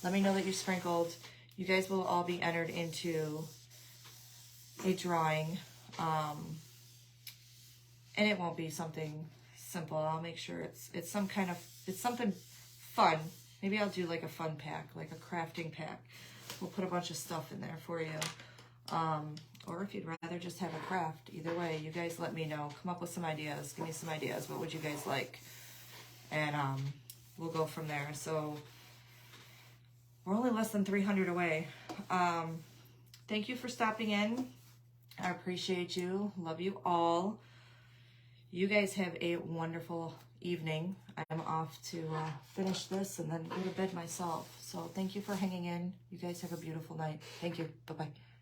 Let me know that you sprinkled. You guys will all be entered into a drawing. And it won't be something simple. I'll make sure it's some kind of, it's something fun. Maybe I'll do like a fun pack, like a crafting pack. We'll put a bunch of stuff in there for you. Or if you'd rather just have a craft, either way, you guys let me know. Come up with some ideas. Give me some ideas. What would you guys like? And we'll go from there. So we're only less than 300 away. Thank you for stopping in. I appreciate you. Love you all. You guys have a wonderful evening. I'm off to finish this and then go to bed myself. So thank you for hanging in. You guys have a beautiful night. Thank you. Bye-bye.